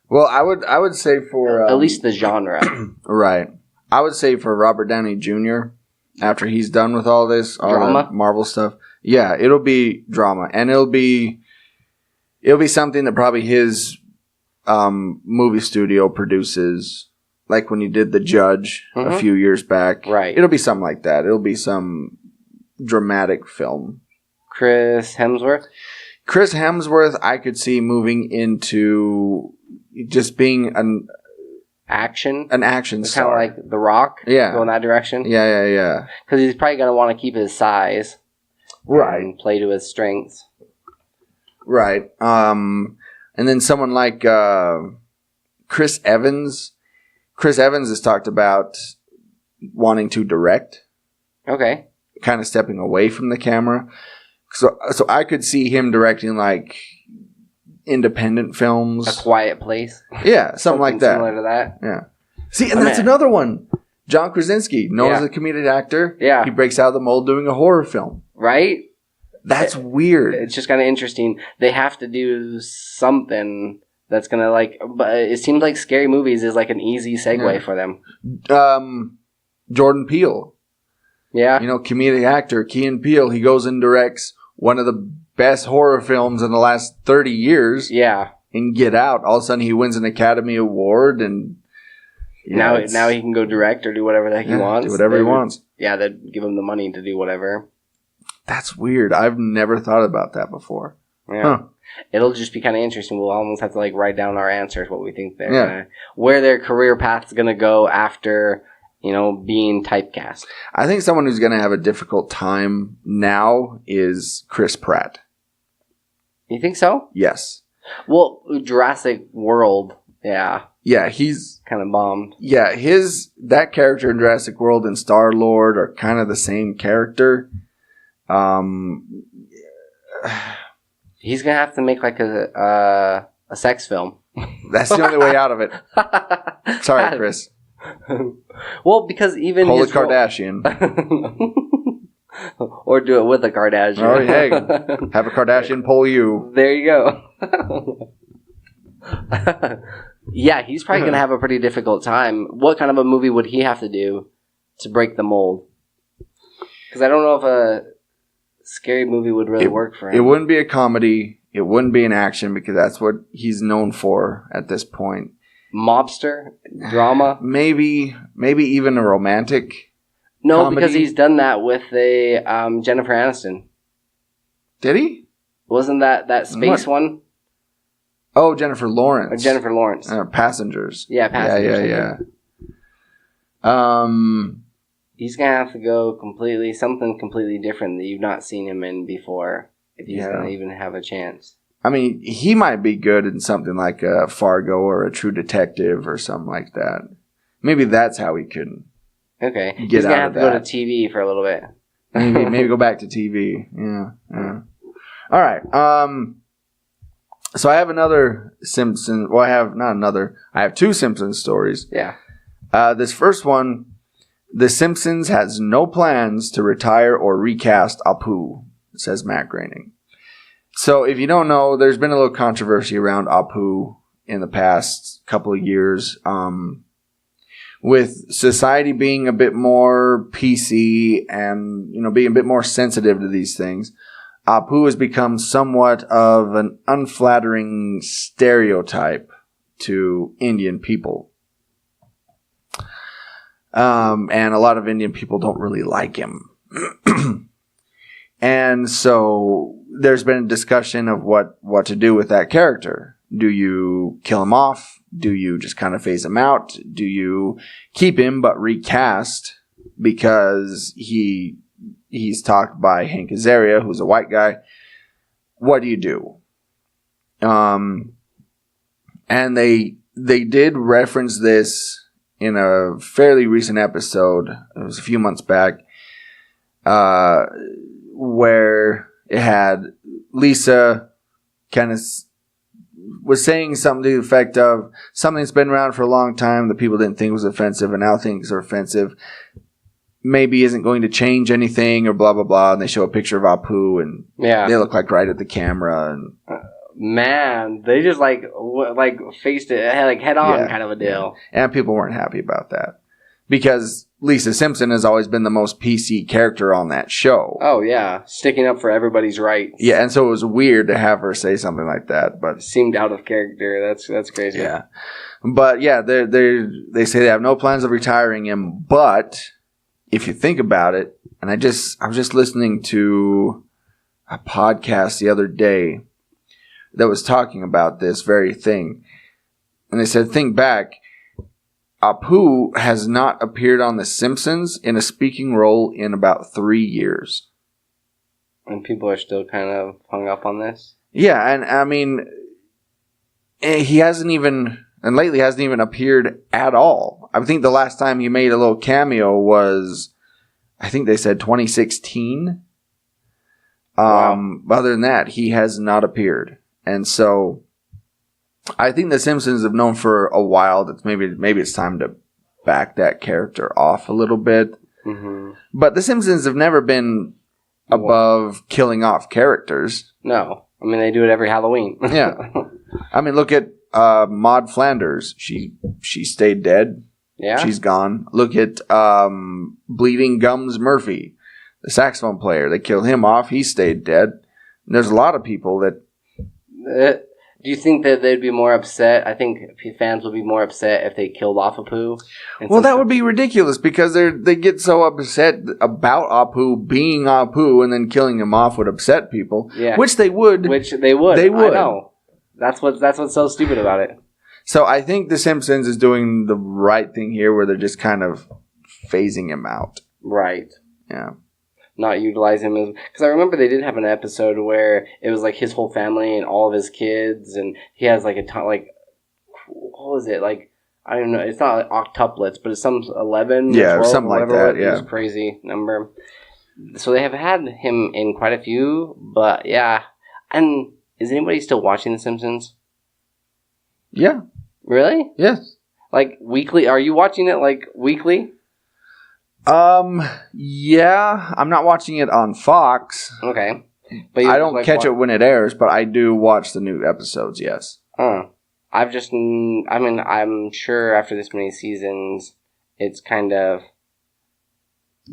Well, I would say for... at least the genre. Right. I would say for Robert Downey Jr., after he's done with all this, all drama? the Marvel stuff. Yeah, it'll be drama. And it'll be something that probably his movie studio produces, like when he did The Judge a few years back. Right. It'll be something like that. It'll be some dramatic film. Chris Hemsworth, I cocould see moving into just being an action star. Kind of like The Rock. Yeah. Go in that direction. Yeah. Because he's probably going to want to keep his size. Right. And play to his strengths. Right. And then someone like Chris Evans. Chris Evans has talked about wanting to direct. Okay. Kind of stepping away from the camera. So I could see him directing like independent films. A Quiet Place. Yeah, something like that. Similar to that. Yeah. See, and that's another one. John Krasinski, known as a comedic actor. Yeah. He breaks out of the mold doing a horror film. Right? That's weird. It's just kind of interesting. They have to do something that's going to like... But it seems like scary movies is like an easy segue for them. Jordan Peele. Yeah. Comedic actor, Key and Peele. He goes and directs one of the best horror films in the last 30 years. Yeah. And Get Out. All of a sudden he wins an Academy Award and... Now he can go direct or do whatever the heck he wants. Do whatever he wants. Yeah, they'd give him the money to do whatever. That's weird. I've never thought about that before. Yeah. Huh. It'll just be kind of interesting. We'll almost have to like write down our answers, what we think they're gonna, where their career path's gonna go after being typecast. I think someone who's going to have a difficult time now is Chris Pratt. You think so? Yes. Well, Jurassic World, yeah. Yeah, he's kind of bombed. Yeah, that character in Jurassic World and Star-Lord are kind of the same character. He's gonna have to make like a sex film. That's the only way out of it. Sorry, Chris. Well, because even pull a Kardashian, or do it with a Kardashian. Oh, hey, have a Kardashian pull you. There you go. Yeah, he's probably gonna have a pretty difficult time. What kind of a movie would he have to do to break the mold? Because I don't know if a scary movie would really work for him. It wouldn't be a comedy. It wouldn't be an action because that's what he's known for at this point. Mobster drama, maybe even a romantic. No, comedy. because he's done that with a Jennifer Aniston. Did he? Wasn't that space one? Oh, Jennifer Lawrence. Or Jennifer Lawrence. Passengers. Yeah, Passengers. Yeah. He's gonna have to go something completely different that you've not seen him in before, if he's gonna even have a chance. I mean, he might be good in something like a Fargo or a True Detective or something like that. Maybe that's how he could. Okay, he's gonna have to go to TV for a little bit. maybe go back to TV. Yeah. All right. So I have another Simpsons. Well, I have two Simpsons stories. Yeah. This first one, The Simpsons has no plans to retire or recast Apu, says Matt Groening. So if you don't know, there's been a little controversy around Apu in the past couple of years. With society being a bit more PC and, being a bit more sensitive to these things, Apu has become somewhat of an unflattering stereotype to Indian people. And a lot of Indian people don't really like him. And so there's been a discussion of what to do with that character. Do you kill him off? Do you just kind of phase him out? Do you keep him but recast because he's talked by Hank Azaria, who's a white guy? What do you do? And they did reference this in a fairly recent episode. It was a few months back, where it had Lisa kind of was saying something to the effect of something that's been around for a long time that people didn't think was offensive and now thinks are offensive maybe isn't going to change anything or blah blah blah, and they show a picture of Apu and they look like right at the camera and man, they just like faced it like head on kind of a deal. And people weren't happy about that because Lisa Simpson has always been the most PC character on that show. Oh yeah, sticking up for everybody's rights. Yeah, and so it was weird to have her say something like that, but it seemed out of character. That's crazy. Yeah, but yeah, they say they have no plans of retiring him. But if you think about it, and I was just listening to a podcast the other day that was talking about this very thing, and they said, think back. Apu has not appeared on The Simpsons in a speaking role in about 3 years. And people are still kind of hung up on this? Yeah, and I mean, he hasn't even appeared at all. I think the last time he made a little cameo was, I think they said 2016. Wow. Other than that, he has not appeared. And so I think the Simpsons have known for a while that maybe it's time to back that character off a little bit. Mm-hmm. But the Simpsons have never been above killing off characters. No. I mean, they do it every Halloween. Yeah. I mean, look at Maude Flanders. She stayed dead. Yeah. She's gone. Look at Bleeding Gums Murphy, the saxophone player. They killed him off. He stayed dead. And there's a lot of people that... Do you think that they'd be more upset? I think fans would be more upset if they killed off Apu. Well, that would be ridiculous because they get so upset about Apu being Apu, and then killing him off would upset people. Yeah. Which they would. They would. I know. That's what's so stupid about it. So I think The Simpsons is doing the right thing here, where they're just kind of phasing him out. Right. Yeah. Not utilize him as... Because I remember they did have an episode where it was like his whole family and all of his kids, and he has like a ton, like... What was it? Like, I don't know. It's not like octuplets, but it's some 11 yeah, or 12 something or like whatever. that, yeah. It was a crazy number. So they have had him in quite a few, but yeah. And is anybody still watching The Simpsons? Yeah. Really? Yes. Like weekly? Are you watching it like weekly? Yeah. I'm not watching it on Fox. Okay. But I don't catch it when it airs, but I do watch the new episodes, yes. I've just... I mean, I'm sure after this many seasons, it's kind of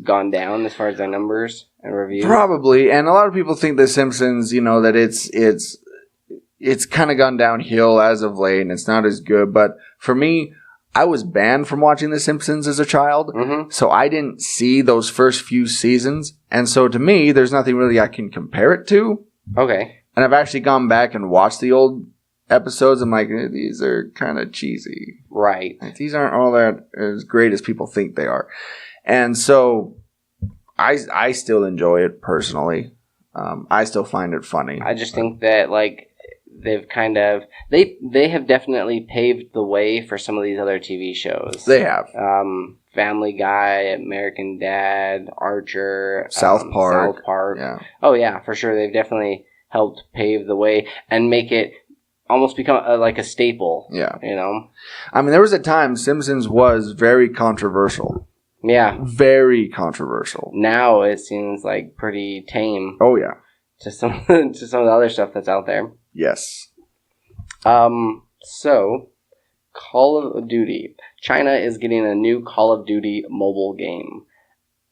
gone down as far as their numbers and reviews. Probably. And a lot of people think The Simpsons, you know, that it's kind of gone downhill as of late and it's not as good. But for me, I was banned from watching The Simpsons as a child. Mm-hmm. So I didn't see those first few seasons. And so to me, there's nothing really I can compare it to. Okay. And I've actually gone back and watched the old episodes. I'm like, these are kind of cheesy. Right. Like, these aren't all that as great as people think they are. And so I still enjoy it personally. I still find it funny. I just think that, like, they've kind of... They have definitely paved the way for some of these other TV shows. They have. Family Guy, American Dad, Archer, South Park. Yeah. Oh, yeah, for sure. They've definitely helped pave the way and make it almost become like a staple. Yeah. You know? I mean, there was a time Simpsons was very controversial. Yeah. Very controversial. Now it seems like pretty tame. Oh, yeah. To some of the other stuff that's out there. Yes. So, Call of Duty. China is getting a new Call of Duty mobile game.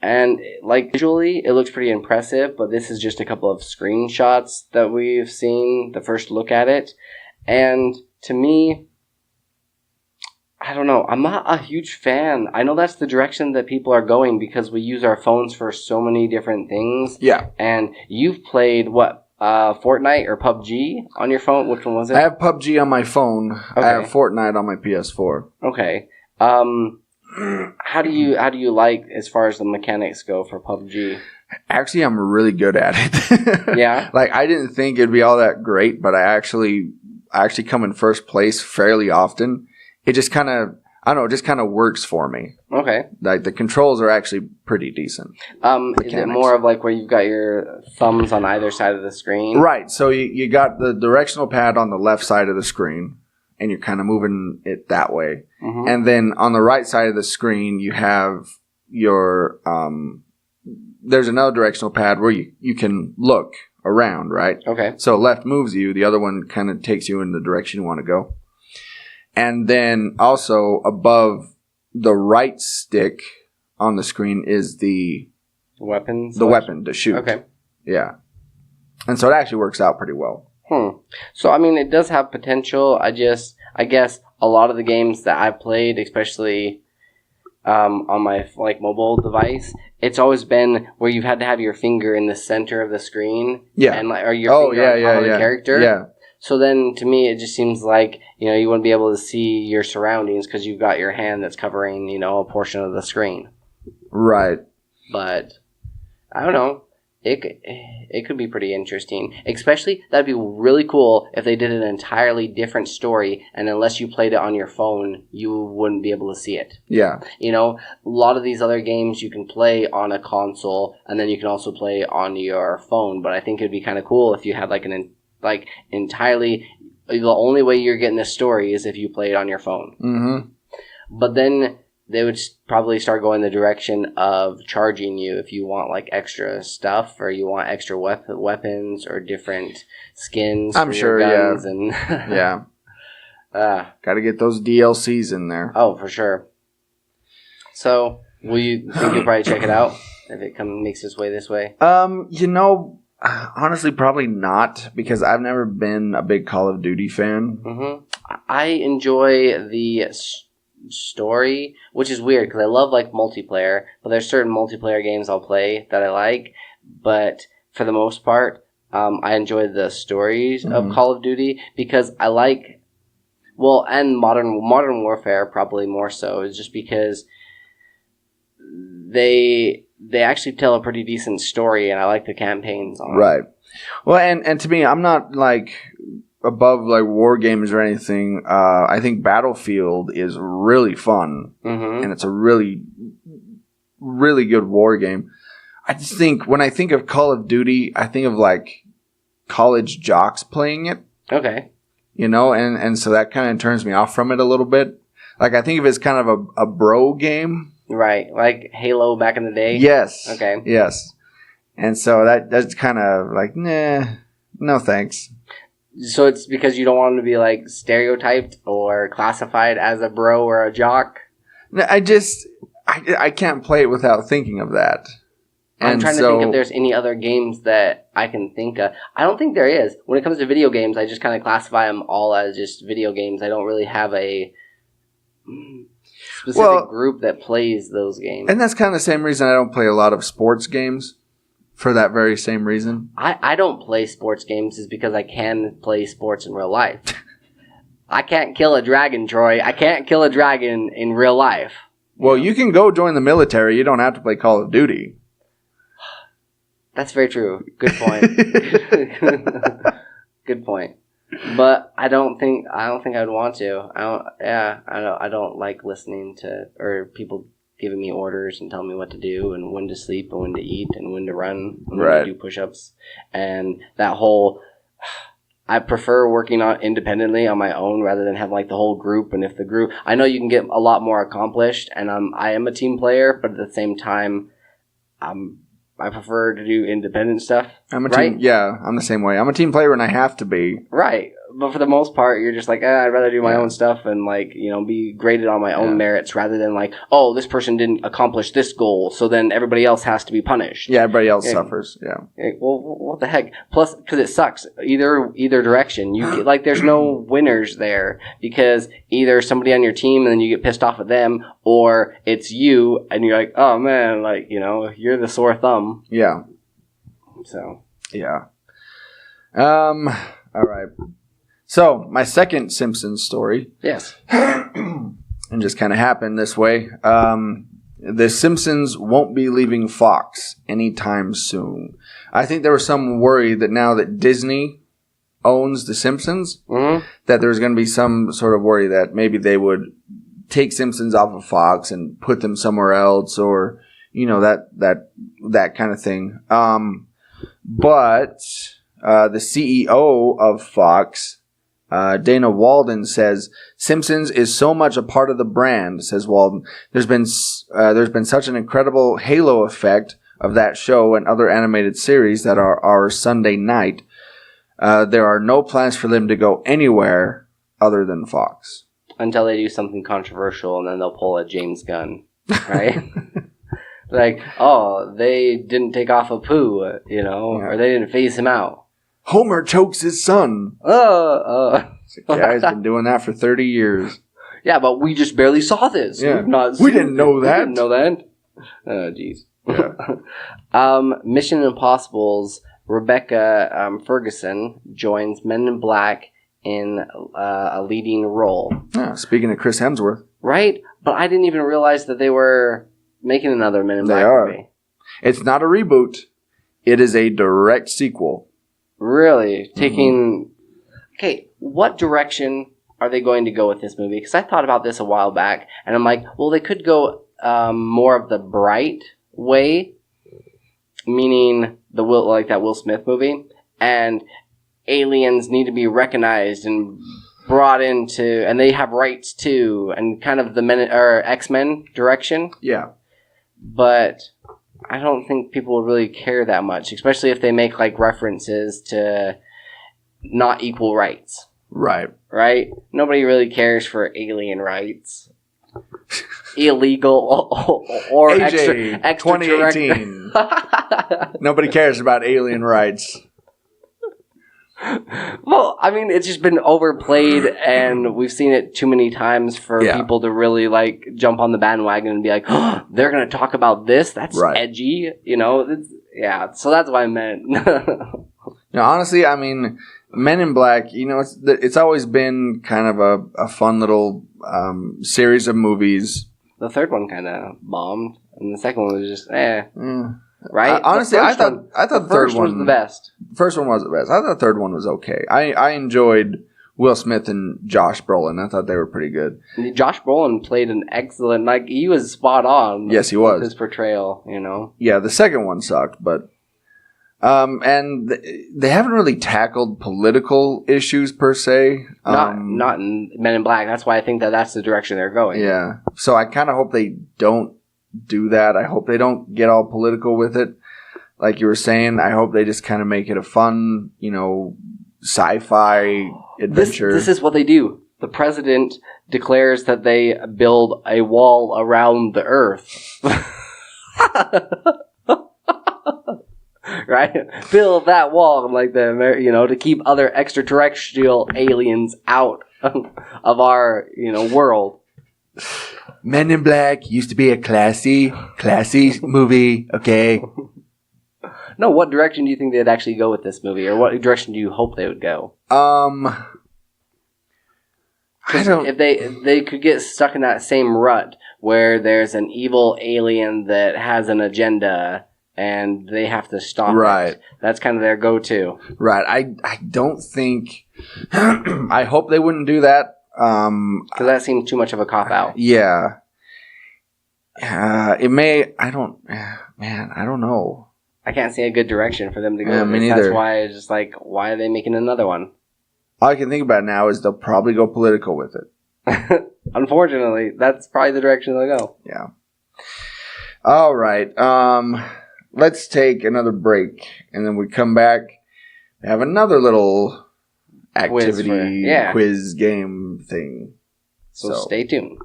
And, like, visually, it looks pretty impressive, but this is just a couple of screenshots that we've seen, the first look at it. And, to me, I don't know, I'm not a huge fan. I know that's the direction that people are going because we use our phones for so many different things. Yeah. And you've played, Fortnite or PUBG on your phone? Which one was it? I have PUBG on my phone. Okay. I have Fortnite on my PS4. Okay. How do you like as far as the mechanics go for PUBG? Actually, I'm really good at it. Yeah. Like, I didn't think it'd be all that great, but I actually come in first place fairly often. It just kind of, I don't know, it just kind of works for me. Okay. Like, the controls are actually pretty decent. Is it more of like where you've got your thumbs on either side of the screen? Right. So you got the directional pad on the left side of the screen, and you're kind of moving it that way. Mm-hmm. And then on the right side of the screen, you have your, there's another directional pad where you can look around, right? Okay. So left moves you, the other one kind of takes you in the direction you want to go. And then also above the right stick on the screen is the weapon to shoot. Okay. Yeah. And so it actually works out pretty well. So, I mean, it does have potential. I guess a lot of the games that I've played, especially on my mobile device, it's always been where you've had to have your finger in the center of the screen. Yeah. And or your finger on top of the character. Yeah. So then, to me, it just seems like, you wouldn't be able to see your surroundings because you've got your hand that's covering, a portion of the screen. Right. But, I don't know. It could be pretty interesting. Especially, that'd be really cool if they did an entirely different story, and unless you played it on your phone, you wouldn't be able to see it. Yeah. A lot of these other games you can play on a console, and then you can also play on your phone. But I think it'd be kind of cool if you had entirely, the only way you're getting this story is if you play it on your phone. Mm-hmm. But then they would probably start going the direction of charging you if you want extra stuff or you want extra weapons or different skins. I'm sure, your guns and yeah. Got to get those DLCs in there. Oh, for sure. So, will you think you'll probably check it out if it makes its way this way? Honestly, probably not, because I've never been a big Call of Duty fan. Mm-hmm. I enjoy the story, which is weird, because I love, multiplayer, but there's certain multiplayer games I'll play that I like, but for the most part, I enjoy the stories of Call of Duty, because I like, and Modern Warfare probably more so, is just because they actually tell a pretty decent story, and I like the campaigns on Right. Well, and to me, I'm not like above like war games or anything. I think Battlefield is really fun, and it's a really, really good war game. I just think when I think of Call of Duty, I think of like college jocks playing it. Okay. You know, and so that kind of turns me off from it a little bit. Like I think of it as kind of a bro game. Right, like Halo back in the day? Yes. Okay. Yes. And so that's kind of like, nah, no thanks. So it's because you don't want them to be like stereotyped or classified as a bro or a jock? No, I can't play it without thinking of that. I'm trying to think if there's any other games that I can think of. I don't think there is. When it comes to video games, I just kind of classify them all as just video games. I don't really have a specific group that plays those games. And that's kind of the same reason I don't play a lot of sports games, for that very same reason. I don't play sports games is because I can play sports in real life. I can't kill a dragon, Troy. I can't kill a dragon in real life. Well, you can go join the military. You don't have to play Call of Duty. That's very true. Good point. Good point. But I don't think I'd want to. I don't like listening to or people giving me orders and telling me what to do and when to sleep and when to eat and when to run and when to do push-ups and that whole. I prefer working on independently on my own rather than have like the whole group. And if the group, I know you can get a lot more accomplished, and I am a team player, but at the same time, I prefer to do independent stuff. I'm a team. Yeah, I'm the same way. I'm a team player and I have to be. Right. But for the most part, you're just like, I'd rather do my own stuff and like, be graded on my own merits rather than like, oh, this person didn't accomplish this goal, so then everybody else has to be punished. Yeah, everybody else suffers. Yeah. Well, what the heck? Plus, because it sucks. Either direction. You like, there's no winners there because either somebody on your team and then you get pissed off at them, or it's you and you're like, oh man, like, you're the sore thumb. Yeah. So. Yeah. All right. So, my second Simpsons story. Yes. And just kind of happened this way. The Simpsons won't be leaving Fox anytime soon. I think there was some worry that now that Disney owns the Simpsons, that there's going to be some sort of worry that maybe they would take Simpsons off of Fox and put them somewhere else, or that kind of thing. But the CEO of Fox, Dana Walden, says Simpsons is so much a part of the brand. Says Walden, there's been such an incredible halo effect of that show and other animated series that are our Sunday night. There are no plans for them to go anywhere other than Fox until they do something controversial, and then they'll pull a James Gunn, right? Like, oh, they didn't take off a poo, or they didn't phase him out. Homer chokes his son. Yeah, he's been doing that for 30 years. Yeah, but we just barely saw this. Yeah. We didn't know that. We didn't know that. Oh, jeez. Yeah. Mission Impossible's Rebecca Ferguson joins Men in Black in a leading role. Yeah, speaking of Chris Hemsworth. Right? But I didn't even realize that they were making another Men in Black movie. It's not a reboot. It is a direct sequel. Really? Okay, what direction are they going to go with this movie? Because I thought about this a while back, and I'm like, well, they could go more of the bright way, meaning that Will Smith movie, and aliens need to be recognized and brought into, and they have rights too, and kind of the X-Men direction. Yeah. But I don't think people would really care that much, especially if they make like references to not equal rights. Right. Right? Nobody really cares for alien rights. Illegal or AJ, extra 2018. Nobody cares about alien rights. Well, I mean, it's just been overplayed, and we've seen it too many times for people to really like jump on the bandwagon and be like, oh, they're going to talk about this? That's edgy, so that's what I meant. No, honestly, I mean, Men in Black, it's always been kind of a fun little series of movies. The third one kind of bombed. and the second one was just right. Honestly, I thought the third one was the best. First one was the best. I thought the third one was okay. I enjoyed Will Smith and Josh Brolin. I thought they were pretty good. Josh Brolin played an excellent, like, he was spot on. Yes, he was. With his portrayal, you know. Yeah, the second one sucked, but and they haven't really tackled political issues per se. Not in Men in Black. That's why I think that's the direction they're going. Yeah. So I kind of hope they don't do that. I hope they don't get all political with it. Like you were saying, I hope they just kind of make it a fun, sci-fi adventure. This is what they do. The president declares that they build a wall around the earth. Right? Build that wall like to keep other extraterrestrial aliens out of our, world. Men in Black used to be a classy movie, okay? No, what direction do you think they'd actually go with this movie? Or what direction do you hope they would go? I don't... If they could get stuck in that same rut where there's an evil alien that has an agenda and they have to stop it. That's kind of their go-to. Right. I don't think... I hope they wouldn't do that. Because that seems too much of a cop-out. Yeah. It may... I don't know. I can't see a good direction for them to go. Yeah, me neither. That's why it's just like, why are they making another one? All I can think about now is they'll probably go political with it. Unfortunately, that's probably the direction they'll go. Yeah. All right. Let's take another break, and then we come back and have another little activity quiz game thing. So stay tuned.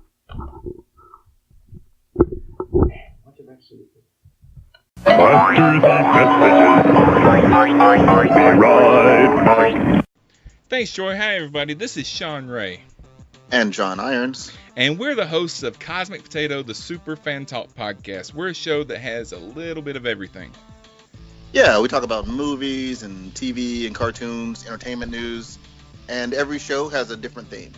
Thanks, Joy. Hi, everybody. This is Sean Ray. And John Irons. And we're the hosts of Cosmic Potato, the Super Fan Talk podcast. We're a show that has a little bit of everything. Yeah, we talk about movies and TV and cartoons, entertainment news, and every show has a different theme.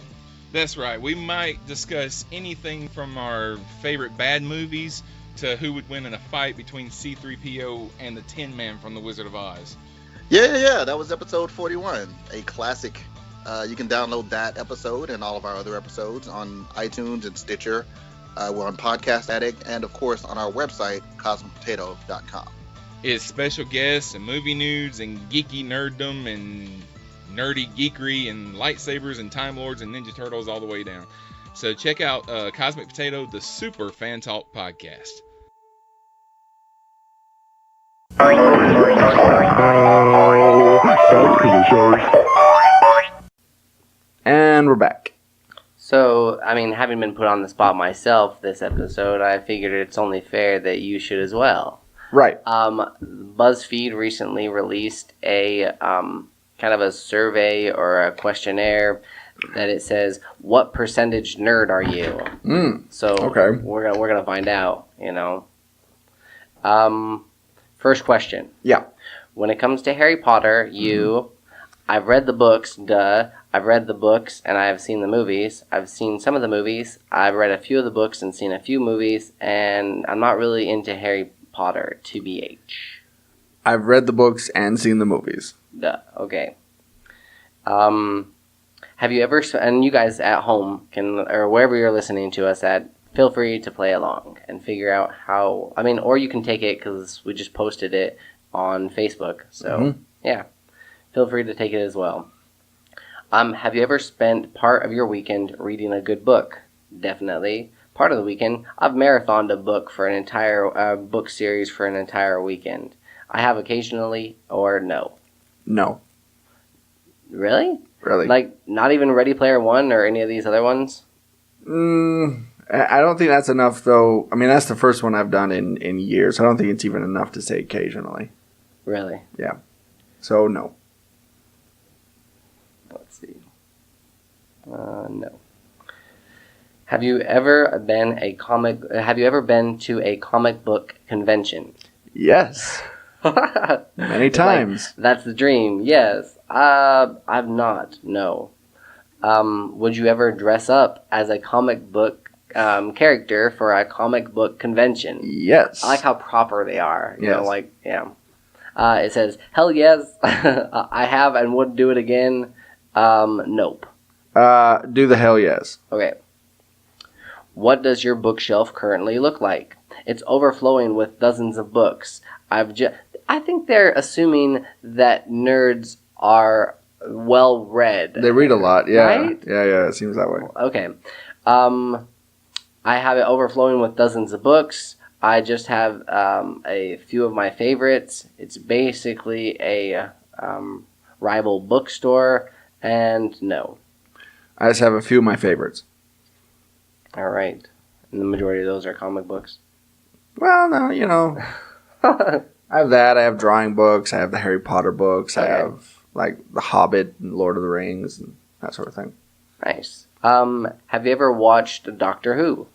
That's right. We might discuss anything from our favorite bad movies to who would win in a fight between C-3PO and the Tin Man from The Wizard of Oz. Yeah, that was episode 41, a classic. You can download that episode and all of our other episodes on iTunes and Stitcher. We're on Podcast Addict and, of course, on our website, cosmicpotato.com. It's special guests and movie news and geeky nerddom and nerdy geekery and lightsabers and Time Lords and Ninja Turtles all the way down. So check out Cosmic Potato, the Super Fan Talk podcast. And we're back. So, having been put on the spot myself this episode, I figured it's only fair that you should as well. Right. BuzzFeed recently released a kind of a survey or a questionnaire that it says, what percentage nerd are you? So okay. we're gonna find out, First question. Yeah. When it comes to Harry Potter, I've read the books, I've read the books and I've seen the movies. I've seen some of the movies. I've read a few of the books and seen a few movies, and I'm not really into Harry Potter, TBH. I've read the books and seen the movies. Okay. Have you ever, and you guys at home can, or wherever you're listening to us at, feel free to play along and figure out how, or you can take it because we just posted it on Facebook. So, yeah, feel free to take it as well. Have you ever spent part of your weekend reading a good book? Definitely. Part of the weekend, I've marathoned a book for an entire book series for an entire weekend. I have occasionally, or no. No. Really? Really. Like, not even Ready Player One or any of these other ones? I don't think that's enough, though. That's the first one I've done in years. I don't think it's even enough to say occasionally. Really? Yeah. So, no. Let's see. No. Have you ever been to a comic book convention? Yes. Many times. That's the dream. Yes. I've not. No. Would you ever dress up as a comic book character for a comic book convention. Yes. I like how proper they are. You Yes. know, like, yeah. It says, hell yes, I have and would do it again. Nope. Do the hell yes. Okay. What does your bookshelf currently look like? It's overflowing with dozens of books. I think they're assuming that nerds are well read. They read a lot, yeah. Right? Yeah, it seems that way. Okay. I have it overflowing with dozens of books. I just have a few of my favorites. It's basically a rival bookstore, and no. I just have a few of my favorites. All right. And the majority of those are comic books. Well, no, you know. I have that. I have drawing books. I have the Harry Potter books. Okay. I have, like, The Hobbit and Lord of the Rings and that sort of thing. Nice. Have you ever watched Doctor Who?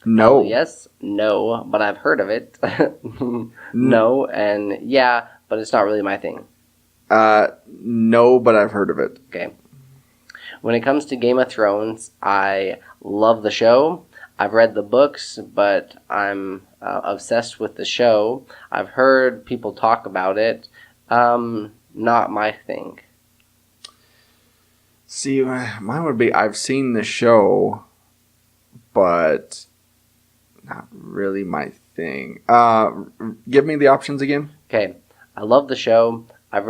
No. Yes, no, but I've heard of it. No, and yeah, but it's not really my thing. No, but I've heard of it. Okay. When it comes to Game of Thrones, I love the show. I've read the books, but I'm obsessed with the show. I've heard people talk about it. Not my thing. See, mine would be I've seen the show, but not really my thing. Give me the options again. Okay. I love the show. I've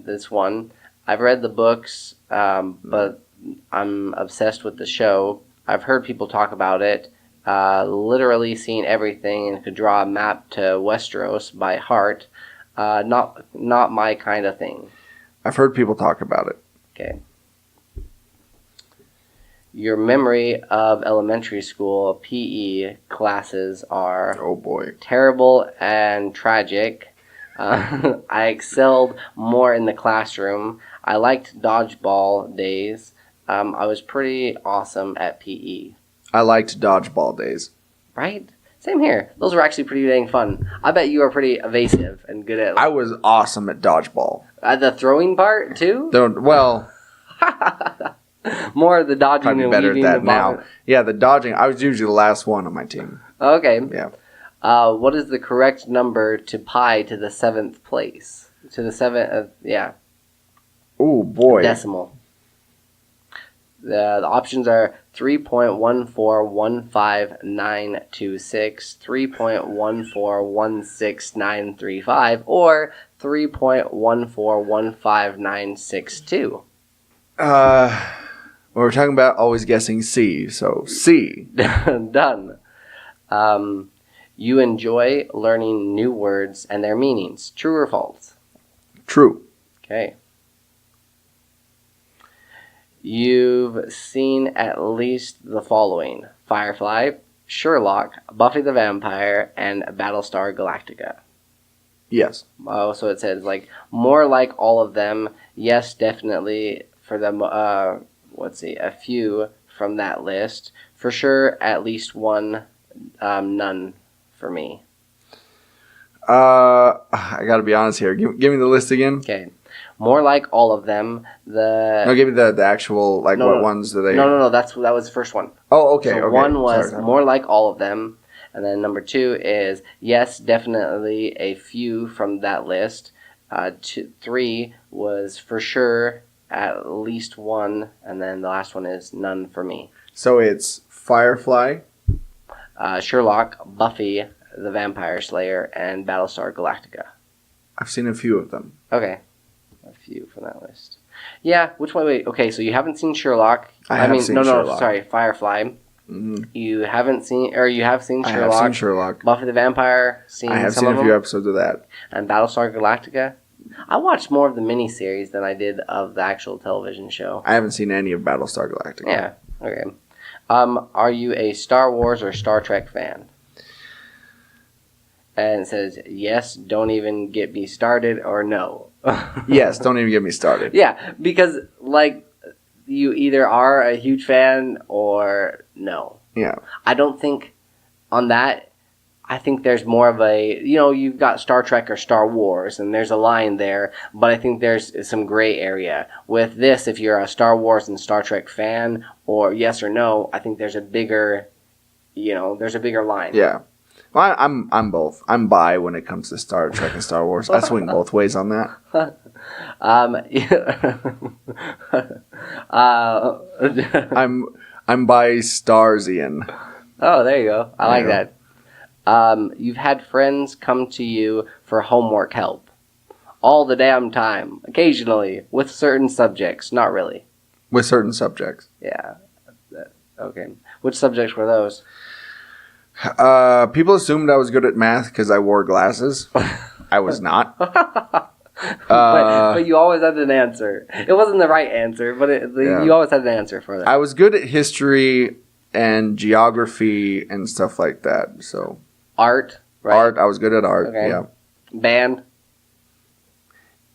this one. I've read the books, but I'm obsessed with the show. I've heard people talk about it. Literally seen everything and could draw a map to Westeros by heart. Not my kind of thing. I've heard people talk about it. Okay. Your memory of elementary school PE classes are Oh boy. terrible and tragic. I excelled more in the classroom. I liked dodgeball days. I was pretty awesome at PE. I liked dodgeball days. Right? Same here. Those were actually pretty dang fun. I bet you are pretty evasive and good at I was awesome at dodgeball. the throwing part too. Well, More of the dodging probably and better at weaving. that the now. ball. Yeah, the dodging. I was usually the last one on my team. Okay. Yeah. What is the correct number to pi to the 7th place? To the 7th, yeah. Oh boy. Decimal. The options are 3.1415926, 3.1416935, or 3.1415962. We're talking about always guessing C, so C. Done. You enjoy learning new words and their meanings. True or false? True. Okay. You've seen at least the following: Firefly, Sherlock, Buffy the Vampire, and Battlestar Galactica. Yes. Oh, so it says, like, more like all of them. Yes, definitely for them. Let's see, a few from that list. For sure, at least one. None for me. I gotta be honest here. Give me the list again. Okay. More like all of them. No, give me the actual, like, what ones do they... No, that was the first one. Oh, okay, So okay. one was Sorry. more like all of them. And then number 2 is, yes, definitely a few from that list. 3 was for sure at least one. And then the last one is none for me. So it's Firefly. Sherlock, Buffy the Vampire Slayer, and Battlestar Galactica. I've seen a few of them. Okay. A few from that list. Yeah, which one? Wait, okay, so you haven't seen Sherlock. I have seen Sherlock. Sorry, Firefly. Mm-hmm. You haven't seen, or you have seen Sherlock. I have seen Sherlock. Buffy the Vampire, I have some seen of a few them, episodes of that. and Battlestar Galactica. I watched more of the miniseries than I did of the actual television show. I haven't seen any of Battlestar Galactica. Yeah, okay. Are you a Star Wars or Star Trek fan? And it says, yes, don't even get me started, or no. Yes, don't even get me started. Yeah, because, like, you either are a huge fan or no. Yeah. I don't think on that, I think there's more of a, you've got Star Trek or Star Wars, and there's a line there, but I think there's some gray area. With this, if you're a Star Wars and Star Trek fan, or yes or no, I think there's a bigger there's a bigger line. Yeah. Well, I'm both. I'm bi when it comes to Star Trek and Star Wars. I swing both ways on that. I'm Bi-Starsian. Oh, there you go. I like that. You've had friends come to you for homework help all the damn time, occasionally, with certain subjects. Not really. With certain subjects. Yeah. Okay. Which subjects were those? People assumed I was good at math because I wore glasses. I was not. But you always had an answer. It wasn't the right answer, but you always had an answer for that. I was good at history and geography and stuff like that. So art, right? Art. I was good at art. Okay. Yeah. Band.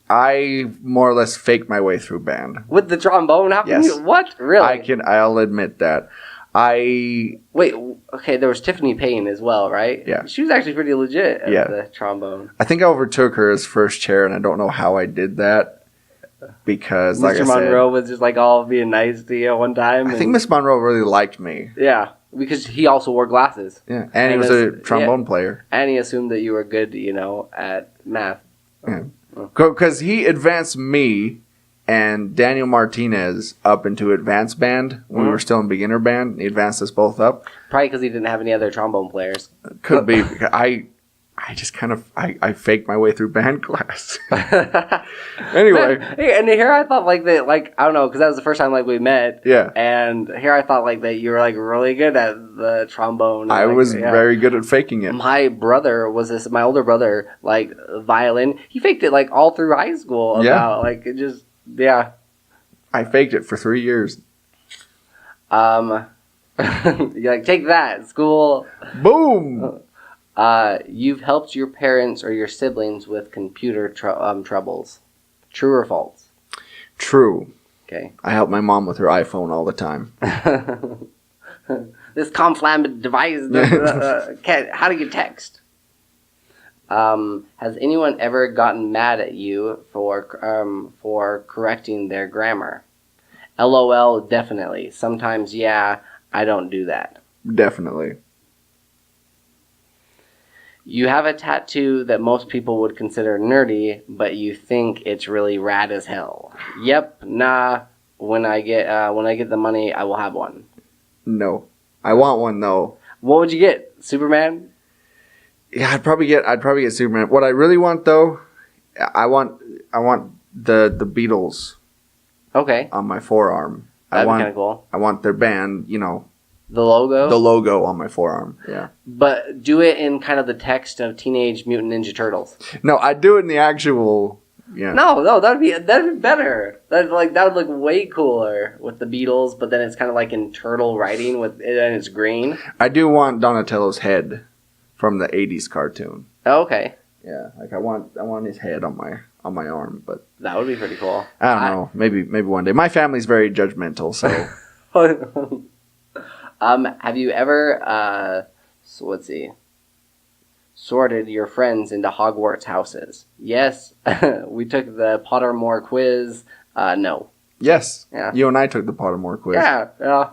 I more or less faked my way through band. With the trombone? How can you? What? Really? I'll admit that. Wait, okay, there was Tiffany Payne as well, right? Yeah. She was actually pretty legit at the trombone. I think I overtook her as first chair, and I don't know how I did that. Because, like I said... Mr. Monroe was just, all being nice to you one time. I think Miss Monroe really liked me. Yeah, because he also wore glasses. Yeah, and he was a trombone player. And he assumed that you were good, at math. Yeah. Because he advanced me and Daniel Martinez up into advanced band when we were still in beginner band. He advanced us both up. Probably because he didn't have any other trombone players. Could be. I just kind of I faked my way through band class. Anyway, and here I thought that I don't know, because that was the first time we met. Yeah. And here I thought that you were really good at the trombone. I was very good at faking it. My older brother, violin. He faked it all through high school. Yeah. I faked it for 3 years. You're take that, school. Boom. You've helped your parents or your siblings with computer troubles. True or false? True. Okay. I help my mom with her iPhone all the time. This conflamed device. How do you text? Has anyone ever gotten mad at you for correcting their grammar? LOL, definitely. Sometimes, yeah, I don't do that. Definitely. You have a tattoo that most people would consider nerdy, but you think it's really rad as hell. Yep, nah. When I get the money, I will have one. No, I want one though. What would you get? Superman? Yeah, I'd probably get Superman. What I really want though, I want the Beatles. Okay. On my forearm. That'd be kind of cool. I want their band, The logo? The logo on my forearm, yeah. But do it in kind of the text of Teenage Mutant Ninja Turtles. No, I'd do it in the actual, yeah. No, that'd be better. That would look way cooler with the Beatles, but then it's kind of in turtle writing and it's green. I do want Donatello's head from the 80s cartoon. Oh, okay. Yeah, I want his head on my arm, but that would be pretty cool. I don't know. Maybe one day. My family's very judgmental, so. Have you ever, sorted your friends into Hogwarts houses? Yes. We took the Pottermore quiz. No. Yes. Yeah. You and I took the Pottermore quiz. Yeah.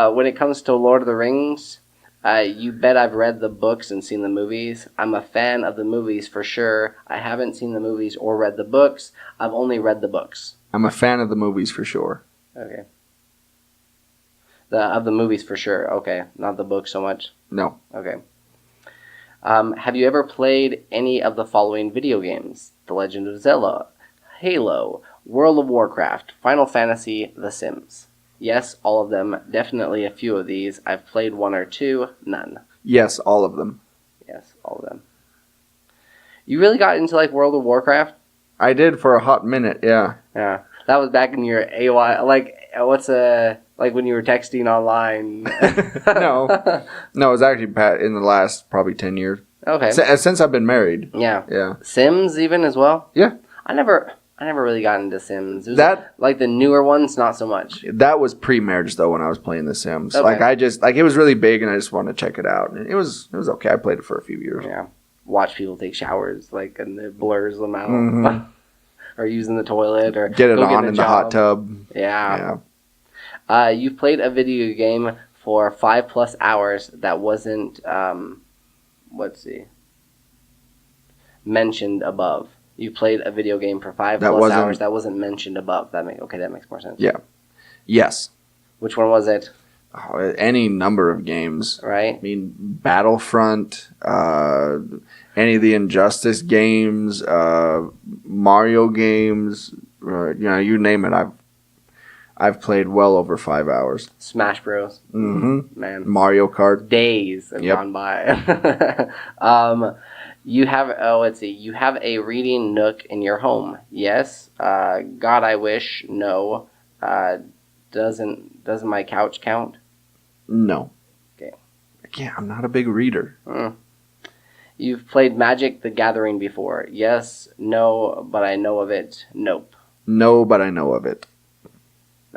When it comes to Lord of the Rings, you bet I've read the books and seen the movies. I'm a fan of the movies for sure. I haven't seen the movies or read the books. I've only read the books. I'm a fan of the movies for sure. Okay. Of the movies for sure. Okay. Not the book so much? No. Okay. Have you ever played any of the following video games? The Legend of Zelda, Halo, World of Warcraft, Final Fantasy, The Sims? Yes, all of them. Definitely a few of these. I've played one or two. None. Yes, all of them. Yes, all of them. You really got into World of Warcraft? I did for a hot minute, yeah. Yeah. That was back in your AY, when you were texting online. No, it was actually in the last probably 10 years. Okay. Since I've been married. Yeah. Yeah. Sims even as well? Yeah. I never really got into Sims. It was the newer ones, not so much. That was pre-marriage though when I was playing The Sims. Okay. It was really big and I just wanted to check it out. And it was okay. I played it for a few years. Yeah. Watch people take showers and it blurs them out. Mm-hmm. Or using the toilet or get it on in the hot tub. Yeah. You've played a video game for 5+ hours that wasn't, mentioned above. You played a video game for 5+ hours that wasn't mentioned above. That makes more sense. Yeah. Yes. Which one was it? Oh, any number of games. Right. I mean, Battlefront, any of the Injustice games, Mario games, you name it. I've played well over 5 hours. Smash Bros. Mm-hmm. Man. Mario Kart. Days have gone by. You have you have a reading nook in your home. Yes. God, I wish. No. Doesn't my couch count? No. Okay. I'm not a big reader. You've played Magic the Gathering before. Yes. No, but I know of it. Nope. No, but I know of it.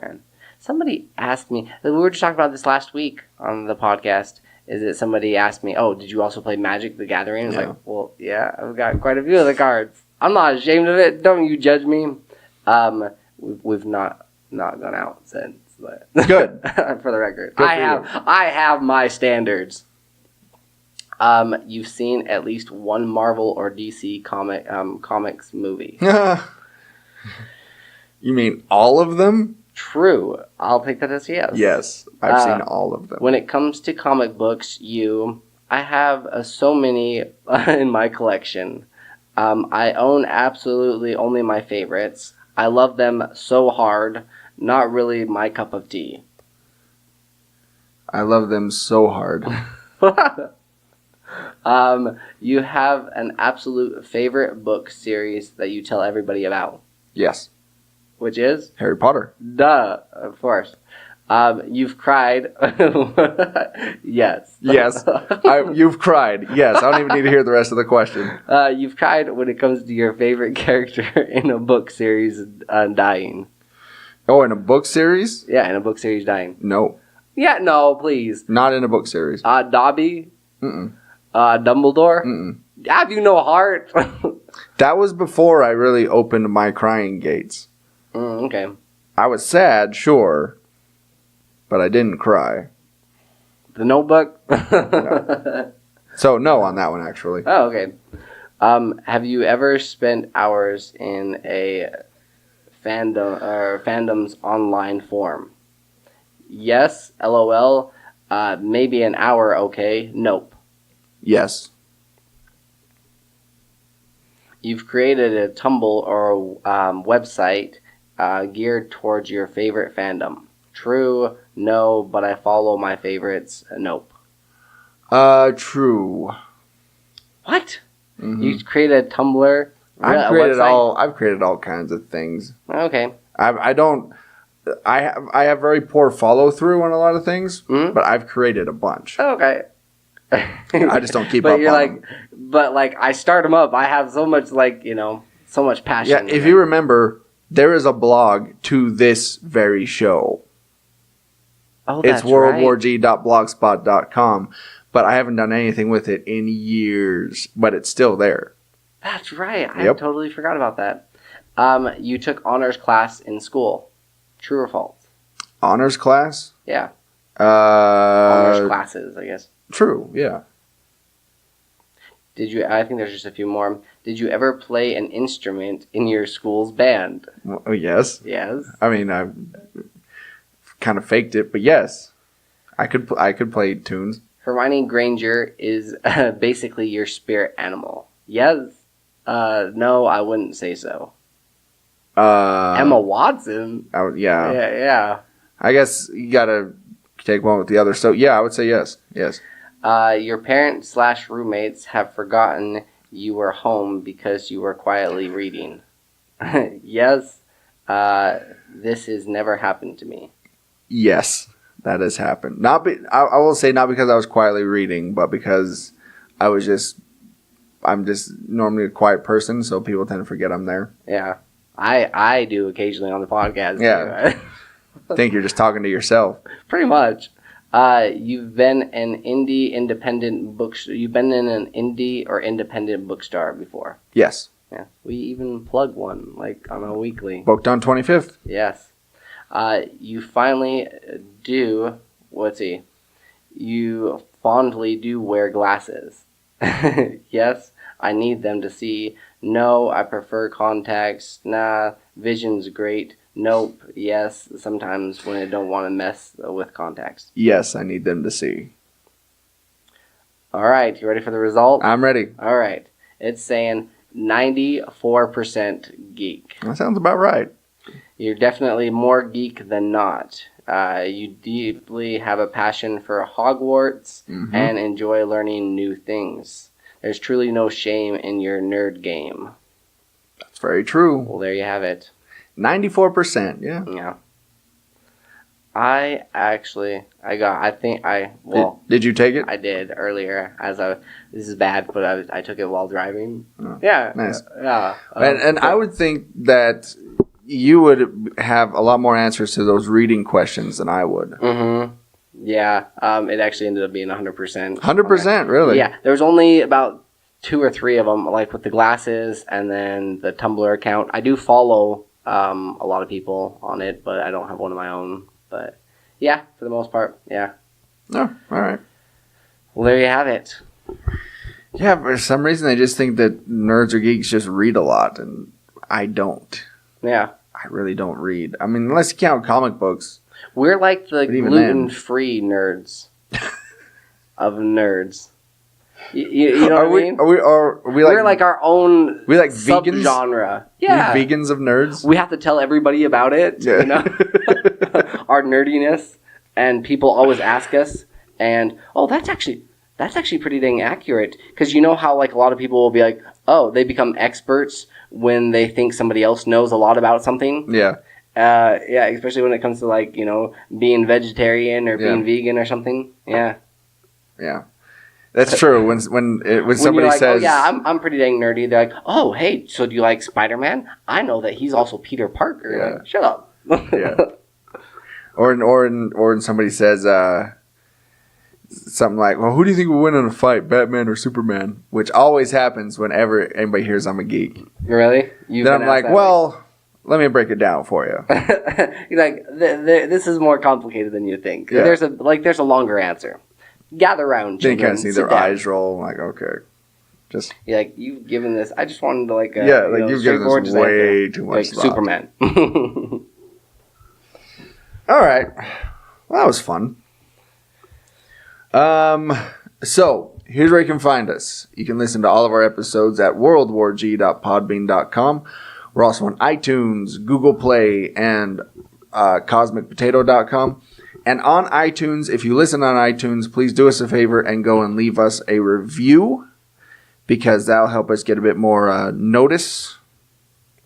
Man. Somebody asked me, we were just talking about this last week on the podcast, is that somebody asked me, oh, did you also play Magic the Gathering? I was like, well, yeah, I've got quite a few of the cards. I'm not ashamed of it. Don't you judge me. We've not gone out since. But good. For the record. Good I have my standards. You've seen at least one Marvel or DC comics movie. You mean all of them? True. I'll take that as yes. Yes, I've seen all of them. When it comes to comic books, I have so many in my collection. I own absolutely only my favorites. I love them so hard. Not really my cup of tea. I love them so hard. You have an absolute favorite book series that you tell everybody about. Yes. Which is? Harry Potter. Duh, of course. You've cried. Yes. Yes. You've cried. Yes. I don't even need to hear the rest of the question. You've cried when it comes to your favorite character in a book series dying. Oh, in a book series? Yeah, in a book series dying. No. Yeah, no, please. Not in a book series. Dobby? Mm-mm. Dumbledore? Mm-mm. Have you no heart? That was before I really opened my crying gates. Okay. I was sad, sure, but I didn't cry. The Notebook? No. So, no on that one, actually. Oh, okay. Have you ever spent hours in a fandom's online forum? Yes, LOL. Maybe an hour, okay. Nope. Yes. You've created a Tumblr or website geared towards your favorite fandom. True, no, but I follow my favorites. Nope. True. What? Mm-hmm. You created a Tumblr? I've created all kinds of things. Okay. I have very poor follow through on a lot of things, but I've created a bunch. Okay. I just don't keep but up you're on like, them. But like, I start them up. I have so much so much passion. Yeah, if you remember, there is a blog to this very show. Oh, that's it's worldwarg.blogspot.com, but I haven't done anything with it in years, but it's still there. That's right. I totally forgot about that. You took honors class in school. True or false? Honors class? Yeah. Honors classes, I guess. True, yeah. I think there's just a few more. Did you ever play an instrument in your school's band? Well, yes. Yes. I mean, I kind of faked it, but yes. I could play tunes. Hermione Granger is basically your spirit animal. Yes. No, I wouldn't say so. Emma Watson? Yeah. Yeah. I guess you gotta take one with the other. So, yeah, I would say yes. Yes. Your parents/roommates have forgotten you were home because you were quietly reading. Yes. This has never happened to me. Yes, that has happened. I will say not because I was quietly reading, but because I'm just normally a quiet person, so people tend to forget I'm there. Yeah. I do occasionally on the podcast. Yeah. I think you're just talking to yourself. Pretty much. You've been an independent or independent bookstore before. Yes. Yeah. We even plug one on a weekly. Booked on 25th. Yes. You finally do. You fondly do wear glasses. Yes, I need them to see. No, I prefer contacts. Nah, vision's great. Nope. Yes, sometimes when I don't want to mess with contacts. Yes, I need them to see. All right, you ready for the result? I'm ready. All right. It's saying 94% geek. That sounds about right. You're definitely more geek than not. You deeply have a passion for Hogwarts and enjoy learning new things. There's truly no shame in your nerd game. That's very true. Well, there you have it. 94%, yeah. Yeah. Did you take it? I did earlier. This is bad, but I took it while driving. Oh, yeah. Nice. Yeah. And I would think that you would have a lot more answers to those reading questions than I would. Mm-hmm. Yeah. It actually ended up being 100%. 100%, really? Yeah. There was only about 2 or 3 of them, like with the glasses and then the Tumblr account. I do follow a lot of people on it, but I don't have one of my own. But yeah, for the most part, yeah. Oh, all right. Well, there you have it. Yeah, for some reason I just think that nerds or geeks just read a lot, and I don't. Yeah. I really don't read. I mean, unless you count comic books. We're like the gluten-free nerds of nerds. You know what I mean? Are we like... We're like our own vegans? Subgenre. Yeah. We're vegans of nerds? We have to tell everybody about it, yeah. You know? Our nerdiness. And people always ask us. And, that's actually pretty dang accurate. Because you know how like a lot of people will be like, they become experts when they think somebody else knows a lot about something. Yeah. Yeah, especially when it comes to like, being vegetarian or being vegan or something. Yeah. Yeah. That's true. When somebody like, says, I'm pretty dang nerdy. They're like, hey, so do you like Spider-Man? I know that he's also Peter Parker. Yeah. Like, shut up. Yeah. Or somebody says something like, well, who do you think will win in a fight, Batman or Superman? Which always happens whenever anybody hears I'm a geek. Really? Then I'm like, let me break it down for you. You're like, this is more complicated than you think. Yeah. There's a longer answer. Gather around, children. They kind of see their eyes roll. Like, okay, just you're like, you've given this. I just wanted to you've given this way too much thought. Superman. All right, well, that was fun. So here's where you can find us. You can listen to all of our episodes at worldwarg.podbean.com. We're also on iTunes, Google Play, and cosmicpotato.com. And on iTunes, if you listen on iTunes, please do us a favor and go and leave us a review, because that'll help us get a bit more notice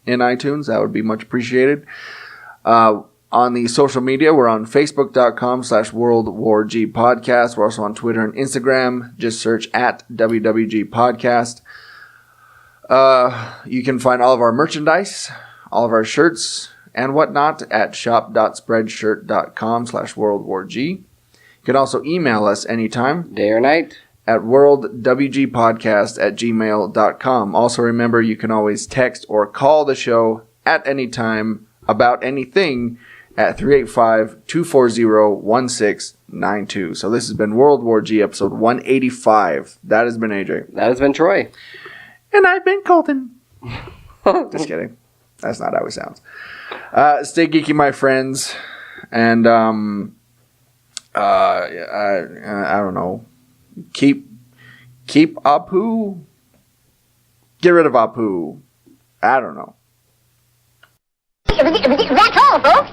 in iTunes. That would be much appreciated. On the social media, we're on facebook.com/WorldWarG Podcast. We're also on Twitter and Instagram. Just search at WWG Podcast. You can find all of our merchandise, all of our shirts, and whatnot at shop.spreadshirt.com/WorldWarG. You can also email us anytime, day or night, at worldwgpodcast@gmail.com. Also remember, you can always text or call the show at any time about anything at 385-240-1692. So this has been World War G episode 185. That has been AJ. That has been Troy. And I've been Colton. Just kidding. That's not how it sounds. Stay geeky, my friends. And, I don't know. Keep Apu. Get rid of Apu. I don't know. That's all, folks.